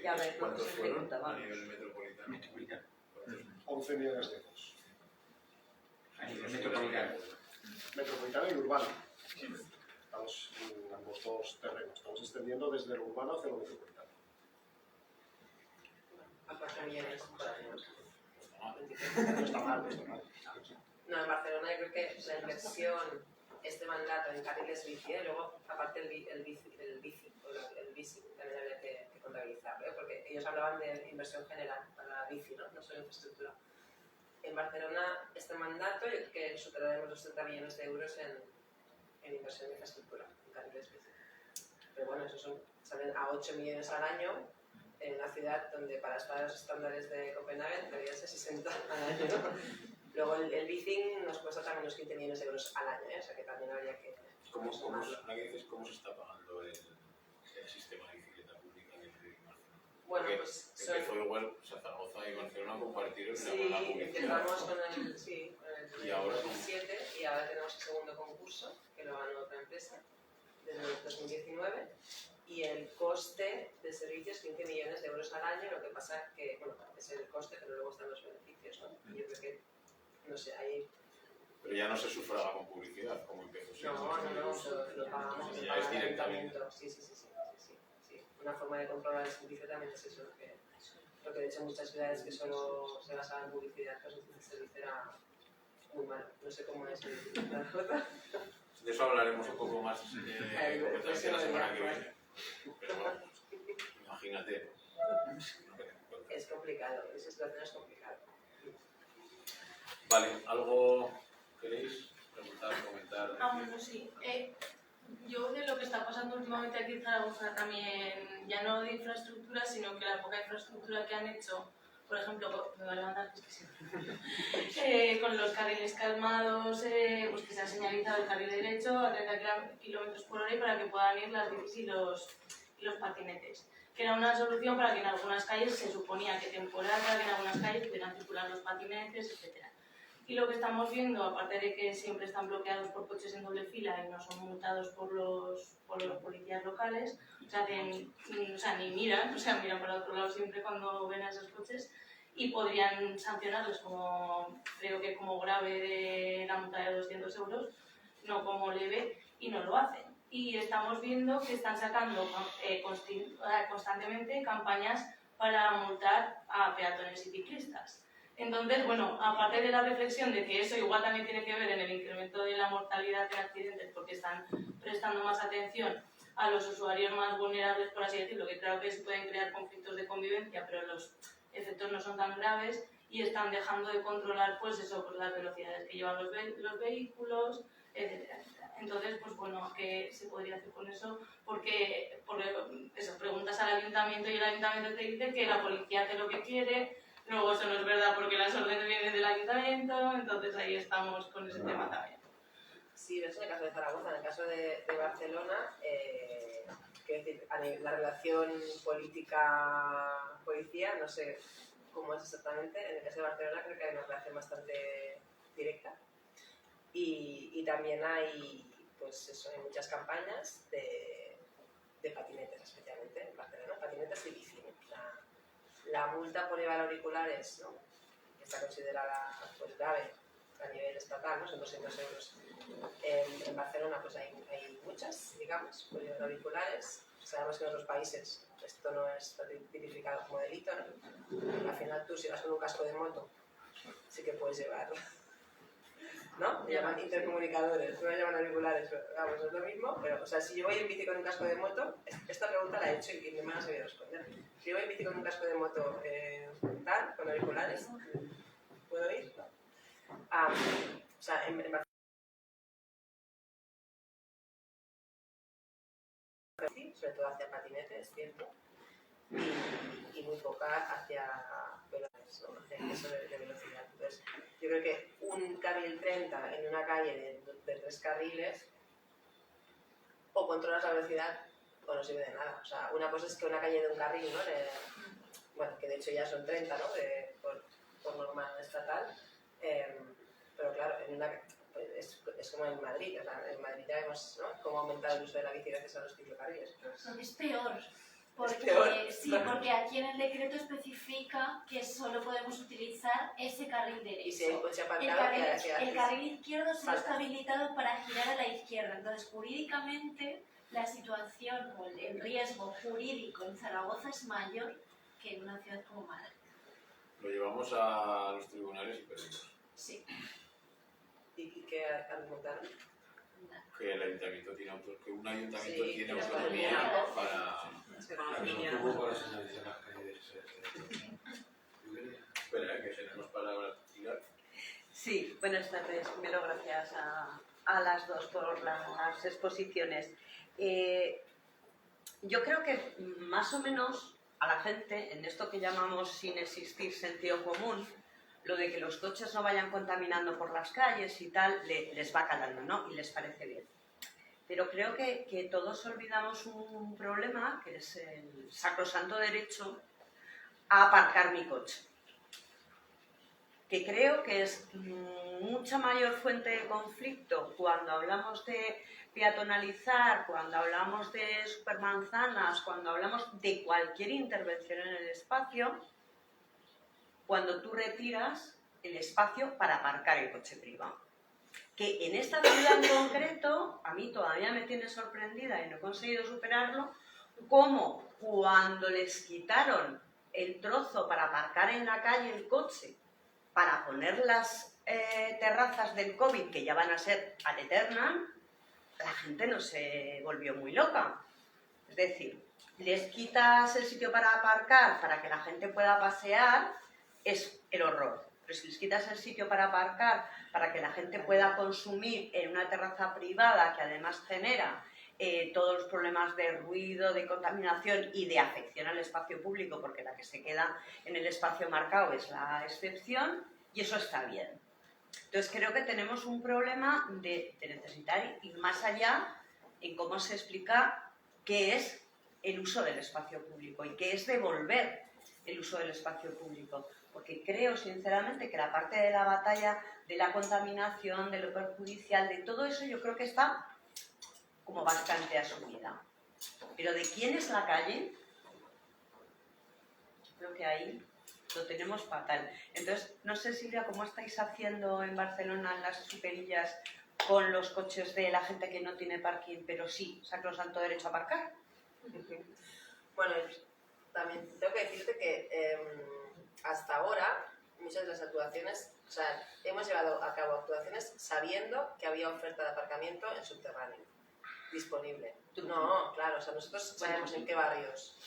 Ya ves, ¿Cuántos se fueron ejecutaba. a nivel metropolitano? 11 millones de euros. A nivel metropolitano. Metropolitano y urbano. Estamos en ambos dos terrenos. Estamos extendiendo desde lo urbano hacia lo metropolitano. A 4 millones por año. No está mal, no está mal. No, en Barcelona yo creo que la inversión, este mandato en carriles bici, luego aparte el bici también habría que contabilizarlo, porque ellos hablaban de inversión general para la bici, no solo infraestructura. En Barcelona este mandato yo creo que superaremos los 30 millones de euros en inversión de infraestructura, en carriles bici. Pero bueno, eso salen a 8 millones al año en una ciudad donde para estar a los estándares de Copenhague debería ser 60 al año, ¿no? Luego el bicing nos cuesta también unos 15 millones de euros al año, o sea que también habría que... ¿Cómo se está pagando el sistema de bicicleta pública en Barcelona? Bueno, porque pues... empezó igual, o sea, Zaragoza y Barcelona compartieron Sí, la publicidad. empezamos con el ¿Y ahora? 2007 y ahora tenemos el segundo concurso, que lo ganó otra empresa, desde el 2019, y el coste de servicios 15 millones de euros al año, lo que pasa que, bueno, es el coste, pero luego están los beneficios, ¿no? Y yo creo que, no sé, ahí... Pero ya no se sufraga con publicidad, como empezó. No, lo pagamos, ya es directamente. Sí. Una forma de controlar el servicio también es eso, porque de hecho muchas ciudades que solo se basaban en publicidad, pues entonces el servicio era muy malo. No sé cómo es el De eso hablaremos un poco más concretamente la semana que viene. Pero bueno, imagínate. Es complicado, esa situación es complicada. Vale, ¿algo queréis preguntar, comentar? Bueno, sí. Yo de lo que está pasando últimamente aquí en Zaragoza también, ya no de infraestructura, sino que la poca infraestructura que han hecho, por ejemplo, me va a levantar con los carriles calmados, pues que se ha señalizado el carril derecho a 30 km por hora y para que puedan ir las bicis y los patinetes. Que era una solución para que en algunas calles se suponía que temporal, para que en algunas calles pudieran circular los patinetes, etc. Y lo que estamos viendo, aparte de que siempre están bloqueados por coches en doble fila y no son multados por los policías locales, ni miran, miran para otro lado siempre cuando ven a esos coches y podrían sancionarles creo que como grave de la multa de 200 euros, no como leve, y no lo hacen. Y estamos viendo que están sacando constantemente campañas para multar a peatones y ciclistas. Entonces, bueno, aparte de la reflexión de que eso igual también tiene que ver en el incremento de la mortalidad en accidentes porque están prestando más atención a los usuarios más vulnerables, por así decirlo, que claro que se pueden crear conflictos de convivencia, pero los efectos no son tan graves, y están dejando de controlar pues eso, pues las velocidades que llevan los vehículos, etcétera, etcétera. Entonces, pues bueno, ¿qué se podría hacer con eso? Porque eso, preguntas al ayuntamiento y el ayuntamiento te dice que la policía hace lo que quiere, luego eso no es verdad porque las órdenes vienen del ayuntamiento, entonces ahí estamos con ese tema también. Sí, de hecho, en el caso de Zaragoza, en el caso de Barcelona, quiero decir, la relación política-policía, no sé cómo es exactamente, en el caso de Barcelona creo que hay una relación bastante directa y también hay, pues eso, hay muchas campañas de patinetes, especialmente en Barcelona, patinetes y bici. La multa por llevar auriculares, ¿no?, que está considerada pues grave a nivel estatal, ¿no?, son 200 euros. En Barcelona pues hay muchas, digamos, por llevar auriculares. Sabemos que en otros países esto no es tipificado como delito, ¿no? Al final tú, si vas con un casco de moto, sí que puedes llevar, ¿no? Llaman intercomunicadores, no llaman auriculares, pero, vamos, no es lo mismo. Pero, o sea, si yo voy en bici con un casco de moto, esta pregunta la he hecho y no me la sabía responder. Si yo voy en bici con un casco de moto con auriculares, ¿puedo ir? O sea, en Barcelona, sobre todo hacia patinetes, es cierto, y muy poca hacia velocidades, ¿no?, hacia exceso de velocidad. Entonces, yo creo que un carril 30 en una calle de 3 carriles, o controlas la velocidad o no sirve de nada. O sea, una cosa es que una calle de un carril, ¿no?, bueno, que de hecho ya son 30, ¿no?, por norma estatal, pero claro, es como en Madrid. O sea, en Madrid ya vemos, ¿no?, cómo ha aumentado el uso de la bici gracias a los ciclocarriles. Es peor. Porque, ¿Es peor? sí, porque aquí en el decreto especifica que solo podemos utilizar ese carril derecho. Y si hay un coche El aparcado, carril, el carril izquierdo solo Falta. está habilitado para girar a la izquierda. Entonces, jurídicamente, la situación o el riesgo jurídico en Zaragoza es mayor que en una ciudad como Madrid. Lo llevamos a los tribunales y perdimos. Sí. ¿Y qué argumentaron? Que el ayuntamiento tiene que un ayuntamiento Sí, tiene tiene autonomía autonomía. para... Tampoco para señalizar las calles. Espera, que tenemos palabras que tirar. Sí, buenas tardes. Primero, gracias a las dos por las exposiciones. Yo creo que más o menos a la gente, en esto que llamamos sin existir sentido común, lo de que los coches no vayan contaminando por las calles y tal, les va calando, ¿no? Y les parece bien. Pero creo que todos olvidamos un problema, que es el sacrosanto derecho a aparcar mi coche. Que creo que es mucha mayor fuente de conflicto cuando hablamos de peatonalizar, cuando hablamos de supermanzanas, cuando hablamos de cualquier intervención en el espacio, cuando tú retiras el espacio para aparcar el coche privado. Que en esta ciudad en concreto, a mí todavía me tiene sorprendida y no he conseguido superarlo, como cuando les quitaron el trozo para aparcar en la calle el coche, para poner las terrazas del COVID, que ya van a ser ad eternam, la gente no se volvió muy loca. Es decir, les quitas el sitio para aparcar para que la gente pueda pasear, es el horror. Pero si les quitas el sitio para aparcar para que la gente pueda consumir en una terraza privada, que además genera todos los problemas de ruido, de contaminación y de afección al espacio público, porque la que se queda en el espacio marcado es la excepción, y eso está bien. Entonces creo que tenemos un problema de necesitar ir más allá en cómo se explica qué es el uso del espacio público y qué es devolver el uso del espacio público. Porque creo sinceramente que la parte de la batalla de la contaminación, de lo perjudicial, de todo eso, yo creo que está como bastante asumida. Pero ¿de quién es la calle? Yo creo que ahí lo tenemos fatal. Entonces, no sé, Silvia, cómo estáis haciendo en Barcelona en las superillas con los coches de la gente que no tiene parking, pero sí sacrosanto derecho a aparcar. Bueno, también tengo que decirte que hasta ahora muchas de las actuaciones, o sea, hemos llevado a cabo actuaciones sabiendo que había oferta de aparcamiento en subterráneo disponible. No, claro, o sea, nosotros sabemos en qué barrios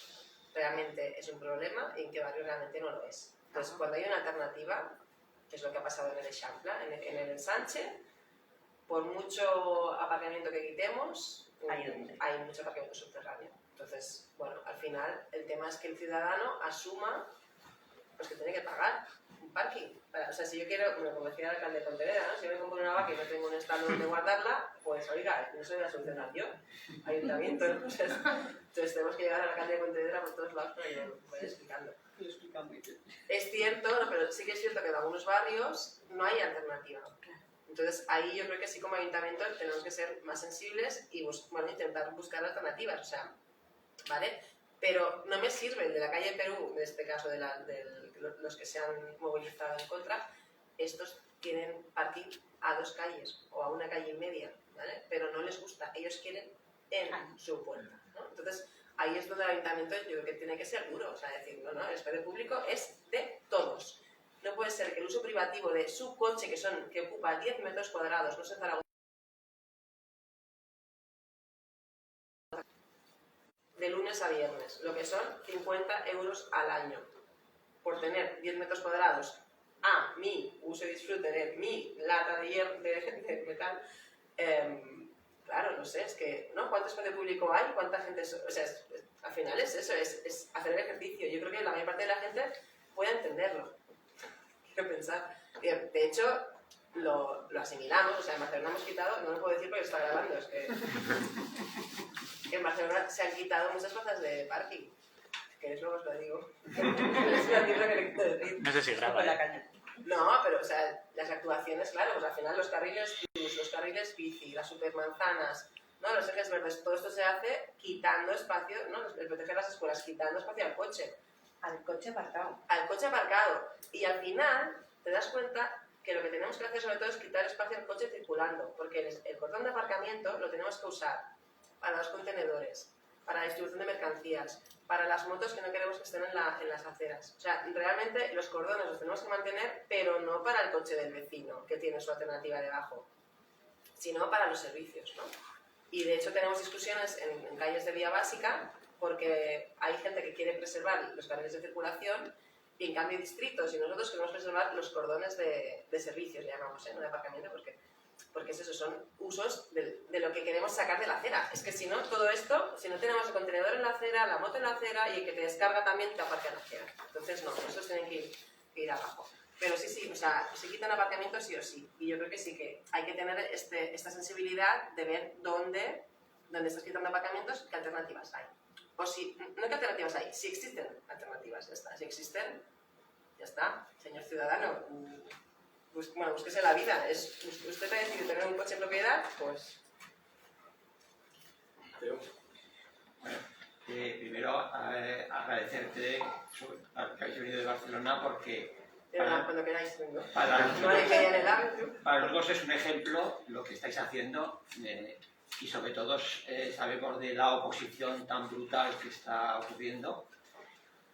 realmente es un problema y en qué barrios realmente no lo es. Entonces, cuando hay una alternativa, que es lo que ha pasado en el Eixample, en el ensanche, por mucho aparcamiento que quitemos, hay mucho aparcamiento subterráneo. Entonces, bueno, al final el tema es que el ciudadano asuma pues que tiene que pagar un parking. O sea, si yo quiero, como decía el alcalde de Pontevedra, ¿no? Si yo me compro una vaca y no tengo un estado donde guardarla, pues oiga, no se voy a solucionar yo, ayuntamiento. Entonces tenemos que llegar al alcalde de Pontevedra por todos lados para que lo vaya explicando. Es cierto, no, pero sí que es cierto que en algunos barrios no hay alternativa. Entonces ahí yo creo que sí, como ayuntamiento tenemos que ser más sensibles y intentar buscar alternativas, o sea, ¿vale? Pero no me sirve el de la calle Perú, en este caso de los que se han movilizado en contra, estos tienen parking a 2 calles o a 1 calle y media, ¿vale? Pero no les gusta, ellos quieren en su puerta, ¿no? Entonces ahí es donde el ayuntamiento yo creo que tiene que ser duro, o sea, decir, no, el espacio público es de todos. No puede ser que el uso privativo de su coche, que ocupa 10 metros cuadrados, no sé, Zaragoza, de lunes a viernes, lo que son 50 euros al año, por tener 10 metros cuadrados a mi uso y disfrute de mi lata de hierro, de metal. Claro, no sé, es que, ¿no? ¿Cuánto espacio público hay? ¿Cuánta gente? O sea, al final es eso, es hacer el ejercicio. Yo creo que la mayor parte de la gente puede entenderlo. Quiero pensar. De hecho, lo asimilamos, o sea, en Barcelona hemos quitado, no lo puedo decir porque está grabando, es que en Barcelona se han quitado muchas plazas de parking. Que es lo que os lo digo. No sé si graba. No, pero o sea, las actuaciones, claro, pues al final los carriles bus, los carriles bici, las supermanzanas, ¿no? Los ejes verdes, todo esto se hace quitando espacio, ¿no? El proteger las escuelas, quitando espacio al coche. Al coche aparcado. Al coche aparcado. Y al final te das cuenta que lo que tenemos que hacer sobre todo es quitar espacio al coche circulando, porque el cordón de aparcamiento lo tenemos que usar para los contenedores, para la distribución de mercancías, para las motos que no queremos que estén en las aceras. O sea, realmente los cordones los tenemos que mantener, pero no para el coche del vecino, que tiene su alternativa debajo, sino para los servicios, ¿no? Y de hecho tenemos discusiones en calles de vía básica, porque hay gente que quiere preservar los carriles de circulación, y en cambio hay distritos, y nosotros queremos preservar los cordones de servicios, llamamos, no de aparcamiento, porque es eso, son usos de lo que queremos sacar de la acera. Es que si no, todo esto, si no tenemos el contenedor en la acera, la moto en la acera y el que te descarga también te aparca en la acera. Entonces no, esos tienen que ir abajo. Pero sí, o sea, se quitan aparcamientos sí o sí. Y yo creo que sí que hay que tener esta sensibilidad de ver dónde estás quitando aparcamientos, qué alternativas hay. O si, no qué alternativas hay, si existen alternativas, ya está. Si existen, ya está, señor ciudadano. Bueno, búsquese la vida. Usted ha decidido tener un coche en propiedad, pues... Bueno, primero agradecerte que habéis venido de Barcelona porque... cuando queráis, ¿no? Para los dos es un ejemplo lo que estáis haciendo y sobre todo sabemos de la oposición tan brutal que está ocurriendo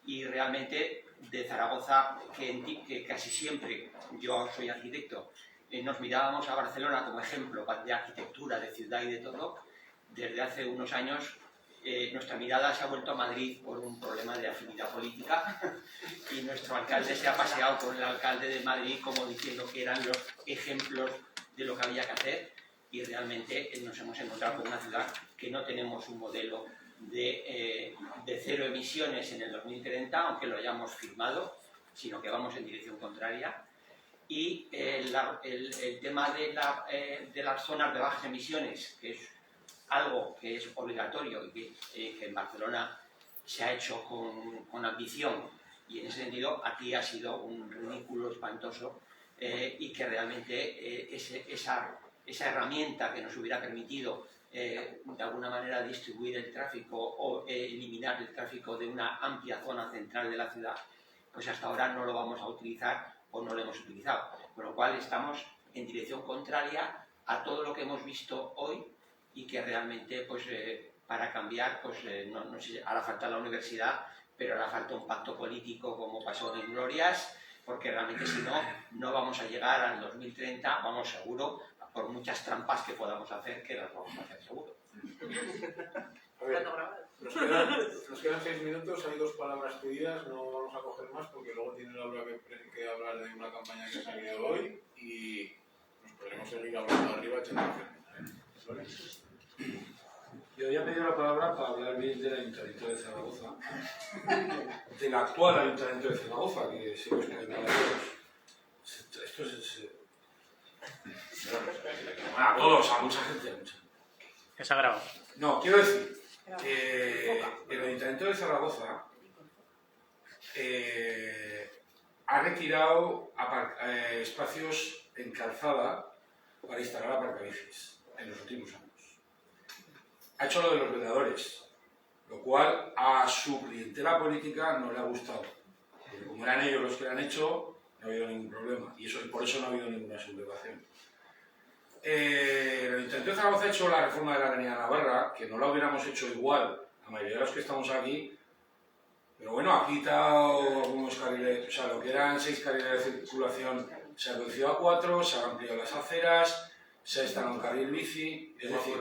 y realmente de Zaragoza, que casi siempre, yo soy arquitecto, nos mirábamos a Barcelona como ejemplo de arquitectura, de ciudad y de todo. Desde hace unos años nuestra mirada se ha vuelto a Madrid por un problema de afinidad política y nuestro alcalde se ha paseado con el alcalde de Madrid como diciendo que eran los ejemplos de lo que había que hacer y realmente nos hemos encontrado con una ciudad que no tenemos un modelo de cero emisiones en el 2030, aunque lo hayamos firmado, sino que vamos en dirección contraria. Y el tema de las zonas de bajas emisiones, que es algo que es obligatorio y que en Barcelona se ha hecho con ambición, y en ese sentido aquí ha sido un ridículo espantoso y que realmente esa herramienta que nos hubiera permitido de alguna manera distribuir el tráfico o eliminar el tráfico de una amplia zona central de la ciudad, pues hasta ahora no lo vamos a utilizar o no lo hemos utilizado. Con lo cual estamos en dirección contraria a todo lo que hemos visto hoy y que realmente pues, para cambiar, pues no sé, hará falta la universidad, pero hará falta un pacto político como pasó en Glorias, porque realmente si no, no vamos a llegar al 2030, vamos seguro, por muchas trampas que podamos hacer, que las vamos a hacer seguro. A ver, nos quedan 6 minutos, hay 2 palabras pedidas, no vamos a coger más porque luego tiene Laura que hablar de una campaña que ha salido hoy y nos podremos seguir hablando arriba echando ¿vale? Yo había pedido la palabra para hablar bien del Ayuntamiento de Zaragoza, del actual Ayuntamiento de Zaragoza, que se busca en esto es... Bueno, a todos, a mucha gente, Que se ha grabado. No, quiero decir, el Ayuntamiento de Zaragoza ha retirado espacios en calzada para instalar aparcabicis en los últimos años. Ha hecho lo de los vendedores, lo cual a su clientela política no le ha gustado. Porque como eran ellos los que lo han hecho, no ha habido ningún problema. Y por eso no ha habido ninguna sublevación. El Ayuntamiento de Zaragoza ha hecho la reforma de la Avenida Navarra, que no la hubiéramos hecho igual la mayoría de los que estamos aquí, pero bueno, ha quitado algunos carriles, o sea, lo que eran 6 carriles de circulación se ha reducido a 4, se han ampliado las aceras, se ha instalado un carril bici, es decir,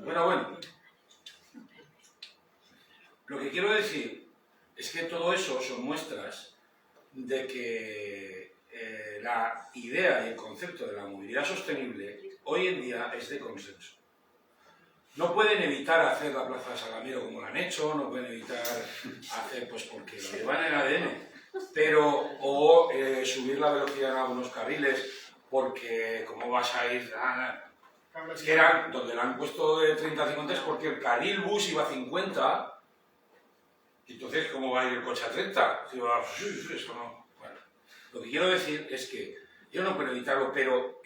bueno. Lo que quiero decir es que todo eso son muestras de que la idea y el concepto de la movilidad sostenible hoy en día es de consenso. No pueden evitar hacer la Plaza de Salamero como lo han hecho, no pueden evitar hacer, pues porque lo llevan en el ADN, o subir la velocidad en algunos carriles, porque ¿cómo vas a ir? Es que era donde le han puesto de 30 a 50 es porque el carril bus iba a 50, entonces ¿cómo va a ir el coche a 30? Eso no. Bueno, lo que quiero decir es que yo no puedo evitarlo, pero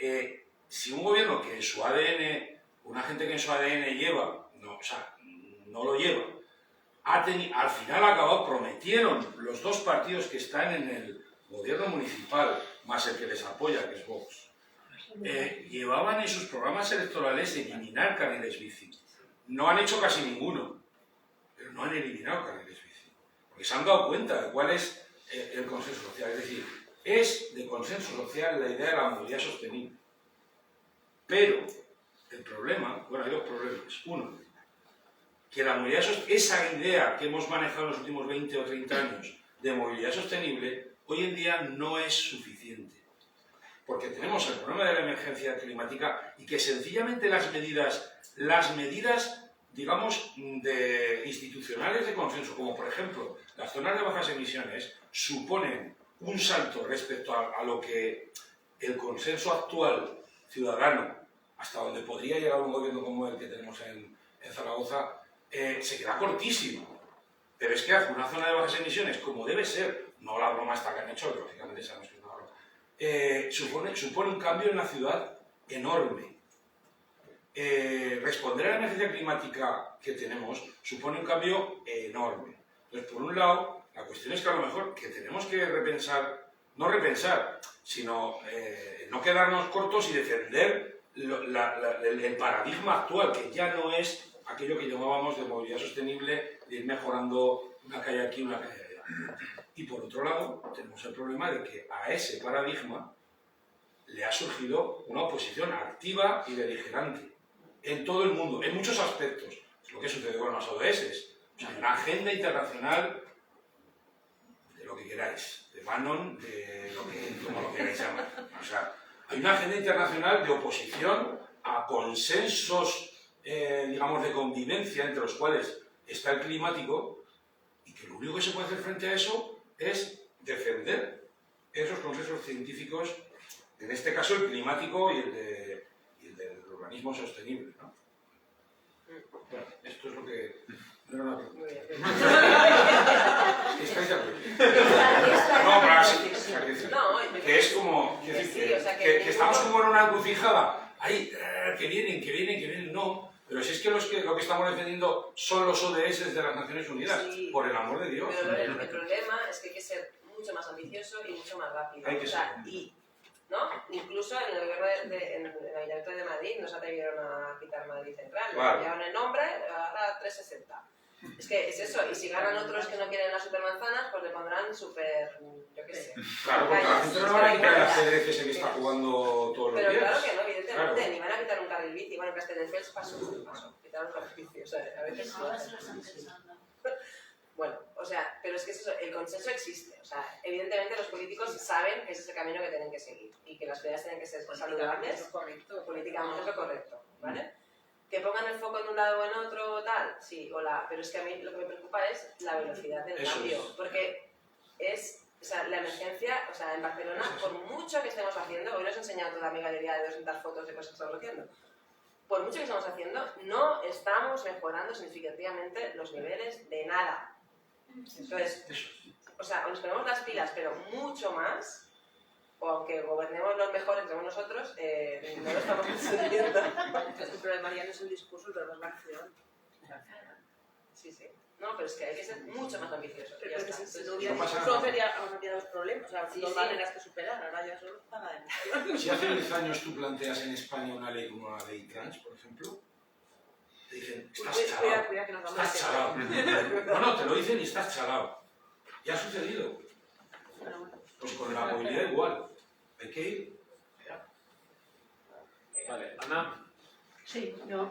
si un gobierno que en su ADN, una gente que en su ADN lleva, no lo lleva, al final ha acabado, prometieron los 2 partidos que están en el gobierno municipal, más el que les apoya, que es Vox, llevaban en sus programas electorales eliminar carriles bici. No han hecho casi ninguno, pero no han eliminado carriles bici, porque se han dado cuenta de cuál es el consenso social. Es decir, es de consenso social la idea de la movilidad sostenible. Pero el problema, bueno, hay 2 problemas. Uno, que la movilidad esa idea que hemos manejado en los últimos 20 o 30 años de movilidad sostenible, hoy en día no es suficiente. Porque tenemos el problema de la emergencia climática y que sencillamente las medidas, digamos, institucionales de consenso, como por ejemplo las zonas de bajas emisiones, suponen un salto respecto a lo que el consenso actual ciudadano, hasta donde podría llegar un gobierno como el que tenemos en Zaragoza, se queda cortísimo. Pero es que hace una zona de bajas emisiones, como debe ser, no la broma esta que han hecho, lógicamente sabemos que es una broma, supone un cambio en la ciudad enorme. Responder a la emergencia climática que tenemos supone un cambio enorme. Entonces, por un lado, la cuestión es que a lo mejor que tenemos que sino no quedarnos cortos y defender el paradigma actual, que ya no es aquello que llamábamos de movilidad sostenible, de ir mejorando una calle aquí, una calle allá. Y por otro lado, tenemos el problema de que a ese paradigma le ha surgido una oposición activa y beligerante en todo el mundo, en muchos aspectos. Es lo que sucede con las ODS. O sea, una agenda internacional de lo que queráis, de Bannon, como lo queráis llamar. O sea, hay una agenda internacional de oposición a consensos, digamos, de convivencia, entre los cuales está el climático, y que lo único que se puede hacer frente a eso es defender esos consensos científicos, en este caso el climático y el del urbanismo sostenible, ¿no? Bueno, esto es lo que... No era una pregunta. ¿Estáis de acuerdo? No, pero así, que es como... Que estamos como en una encrucijada. Ahí, que vienen, no. Pero si es que lo que estamos defendiendo son los ODS de las Naciones Unidas, sí, por el amor de Dios. Pero el problema es que hay que ser mucho más ambicioso y mucho más rápido. Hay que ser. ¿No? Incluso en el Ayuntamiento de Madrid no se atrevieron a quitar Madrid Central, claro, le cambiaron el nombre, ahora 360. Es que es eso, y si ganan otros que no quieren las supermanzanas, pues le pondrán super, yo qué sé. Claro, porque la gente no va a quitar el ajedrez ese que está jugando todos los días. Pero claro que no, evidentemente. obviamente, ni van a quitar un carril bici. Bueno, en Castelldefels pasó, quitaron los carril bici, o sea, a veces... Ahora se lo están pensando. Bueno, o sea, pero es que eso, el consenso existe. O sea, evidentemente los políticos saben que ese es el camino que tienen que seguir y que las ciudades tienen que ser saludables. Políticamente es lo correcto, ¿vale? Que pongan el foco en un lado o en otro, tal, sí, pero es que a mí lo que me preocupa es la velocidad del cambio, porque es, o sea, la emergencia, o sea, en Barcelona, por mucho que estemos haciendo, hoy nos he enseñado toda mi galería de 200 fotos de cosas que estamos haciendo, por mucho que estamos haciendo, no estamos mejorando significativamente los niveles de nada. Entonces, o sea, nos ponemos las pilas, pero mucho más, o aunque gobernemos los mejores entre nosotros, no lo estamos consiguiendo. El problema ya no es el discurso, pero es la acción. Sí, sí. No, pero es que hay que ser mucho más ambiciosos. Pero que si no hubiera discurso, habría dos problemas. O sea, dos maneras que superar, ahora ya solo está la de... Si hace 10 años tú planteas en España una ley como la ley trans, por ejemplo, te dicen, estás chalado. Cuida que nos vamos Estás chalado. No, te lo dicen y estás chalado. Ya ha sucedido. Pues con la movilidad igual. Hay que ir. Vale, Ana. Sí, yo,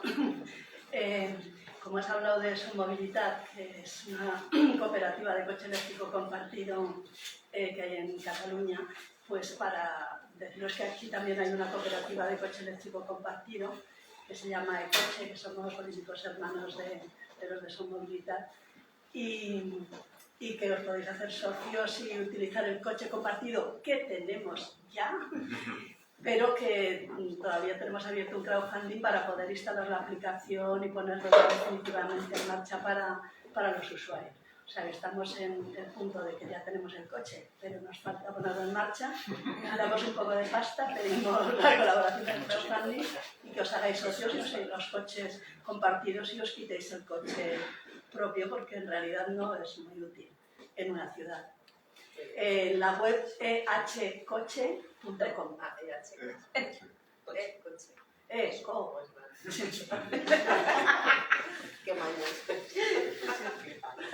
como has hablado de Submovilidad, que es una cooperativa de coche eléctrico compartido que hay en Cataluña, pues para deciros que aquí también hay una cooperativa de coche eléctrico compartido que se llama Ecoche, que somos políticos hermanos de los de Submovilidad, y que os podéis hacer socios y utilizar el coche compartido que tenemos ya, pero que todavía tenemos abierto un crowdfunding para poder instalar la aplicación y ponerlo definitivamente en marcha para los usuarios. O sea, que estamos en el punto de que ya tenemos el coche, pero nos falta ponerlo en marcha. Damos un poco de pasta, pedimos la colaboración del crowdfunding y que os hagáis socios y uséis los coches compartidos y os quitéis el coche propio, porque en realidad no es muy útil en una ciudad. La web ehcoche.com. Qué mañas.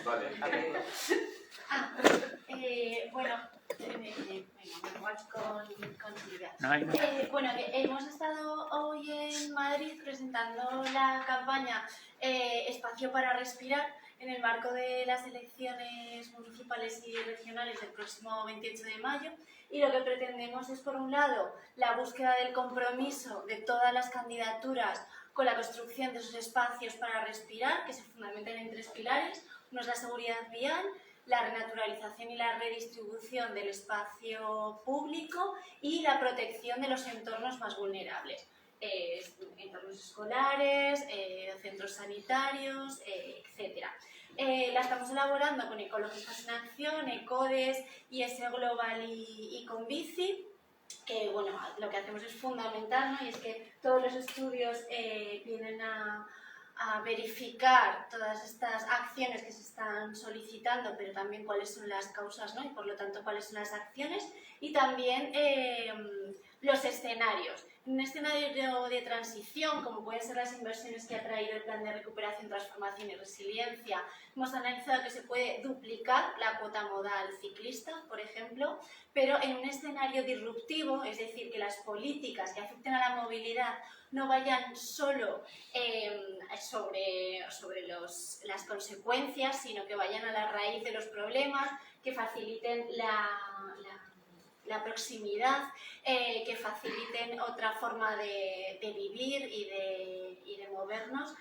Vale. Bueno, con Silvia. No hay más. Bueno, que hemos estado hoy en Madrid presentando la campaña Espacio para Respirar en el marco de las elecciones municipales y regionales del próximo 28 de mayo. Y lo que pretendemos es, por un lado, la búsqueda del compromiso de todas las candidaturas con la construcción de esos espacios para respirar, que se fundamentan en 3 pilares. Uno es la seguridad vial, la renaturalización y la redistribución del espacio público y la protección de los entornos más vulnerables. Entornos escolares, centros sanitarios, etc. La estamos elaborando con Ecologistas en Acción, ECODES, IS Global y Convici, que bueno, lo que hacemos es fundamental, ¿no? Y es que todos los estudios vienen a verificar todas estas acciones que se están solicitando, pero también cuáles son las causas, ¿no? Y por lo tanto cuáles son las acciones, y también los escenarios. En un escenario de transición, como pueden ser las inversiones que ha traído el Plan de Recuperación, Transformación y Resiliencia, hemos analizado que se puede duplicar la cuota modal ciclista, por ejemplo, pero en un escenario disruptivo, es decir, que las políticas que afecten a la movilidad no vayan solo sobre las consecuencias, sino que vayan a la raíz de los problemas, que faciliten la proximidad, que faciliten otra forma de vivir y de movernos,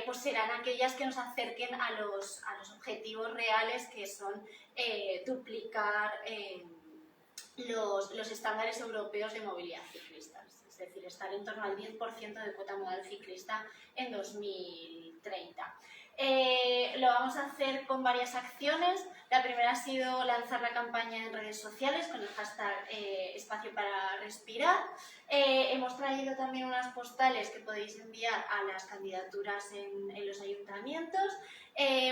pues serán aquellas que nos acerquen a los objetivos reales, que son duplicar los estándares europeos de movilidad ciclista. Es decir, estar en torno al 10% de cuota modal ciclista en 2030. Lo vamos a hacer con varias acciones. La primera ha sido lanzar la campaña en redes sociales con el hashtag Espacio para Respirar. Hemos traído también unas postales que podéis enviar a las candidaturas en los ayuntamientos.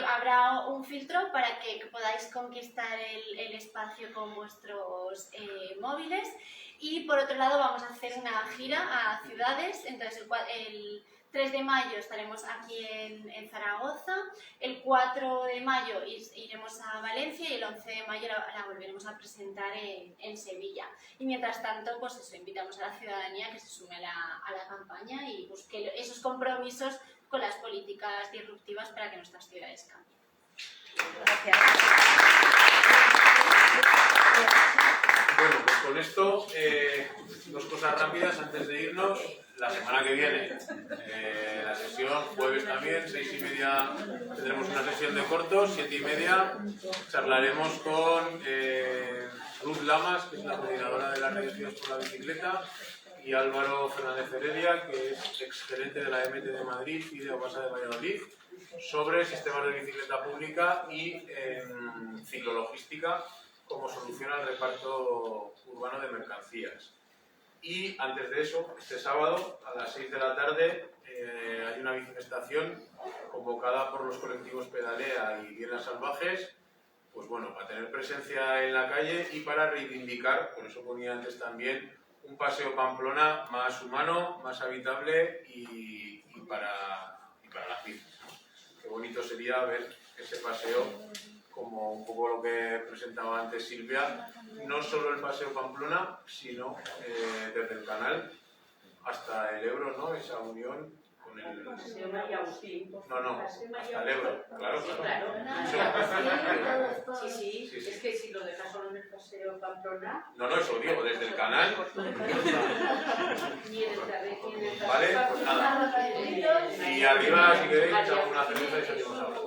Habrá un filtro para que podáis conquistar el espacio con vuestros móviles. Y por otro lado vamos a hacer una gira a ciudades, entonces 3 de mayo estaremos aquí en Zaragoza, el 4 de mayo iremos a Valencia y el 11 de mayo la volveremos a presentar en Sevilla. Y mientras tanto, pues eso, invitamos a la ciudadanía que se sume a la campaña y busque esos compromisos con las políticas disruptivas para que nuestras ciudades cambien. Gracias. Bueno, pues con esto, 2 cosas rápidas antes de irnos. La semana que viene, la sesión, jueves también, 6:30, tendremos una sesión de cortos, 7:30, charlaremos con Ruth Lamas, que es la coordinadora de las redes Ciudades por la Bicicleta, y Álvaro Fernández Heredia, que es exgerente de la MT de Madrid y de Obasa de Valladolid, sobre sistemas de bicicleta pública y ciclologística como solución al reparto urbano de mercancías. Y antes de eso, este sábado a las 6 de la tarde hay una manifestación convocada por los colectivos Pedalea y Vienas Salvajes, pues bueno, para tener presencia en la calle y para reivindicar, por eso ponía antes también, un paseo Pamplona más humano, más habitable y para las bicis. Qué bonito sería ver ese paseo, como un poco lo que presentaba antes Silvia, no solo el paseo Pamplona, sino desde el canal hasta el Ebro, ¿no? Esa unión con el... Paseo María Agustín. No, hasta el Ebro, claro. Sí, es que si lo dejas solo en el paseo Pamplona... No, eso digo, desde el canal... Ni en el paseo... Vale, pues nada. Y arriba, si queréis, echamos una cerveza y salimos a hablar.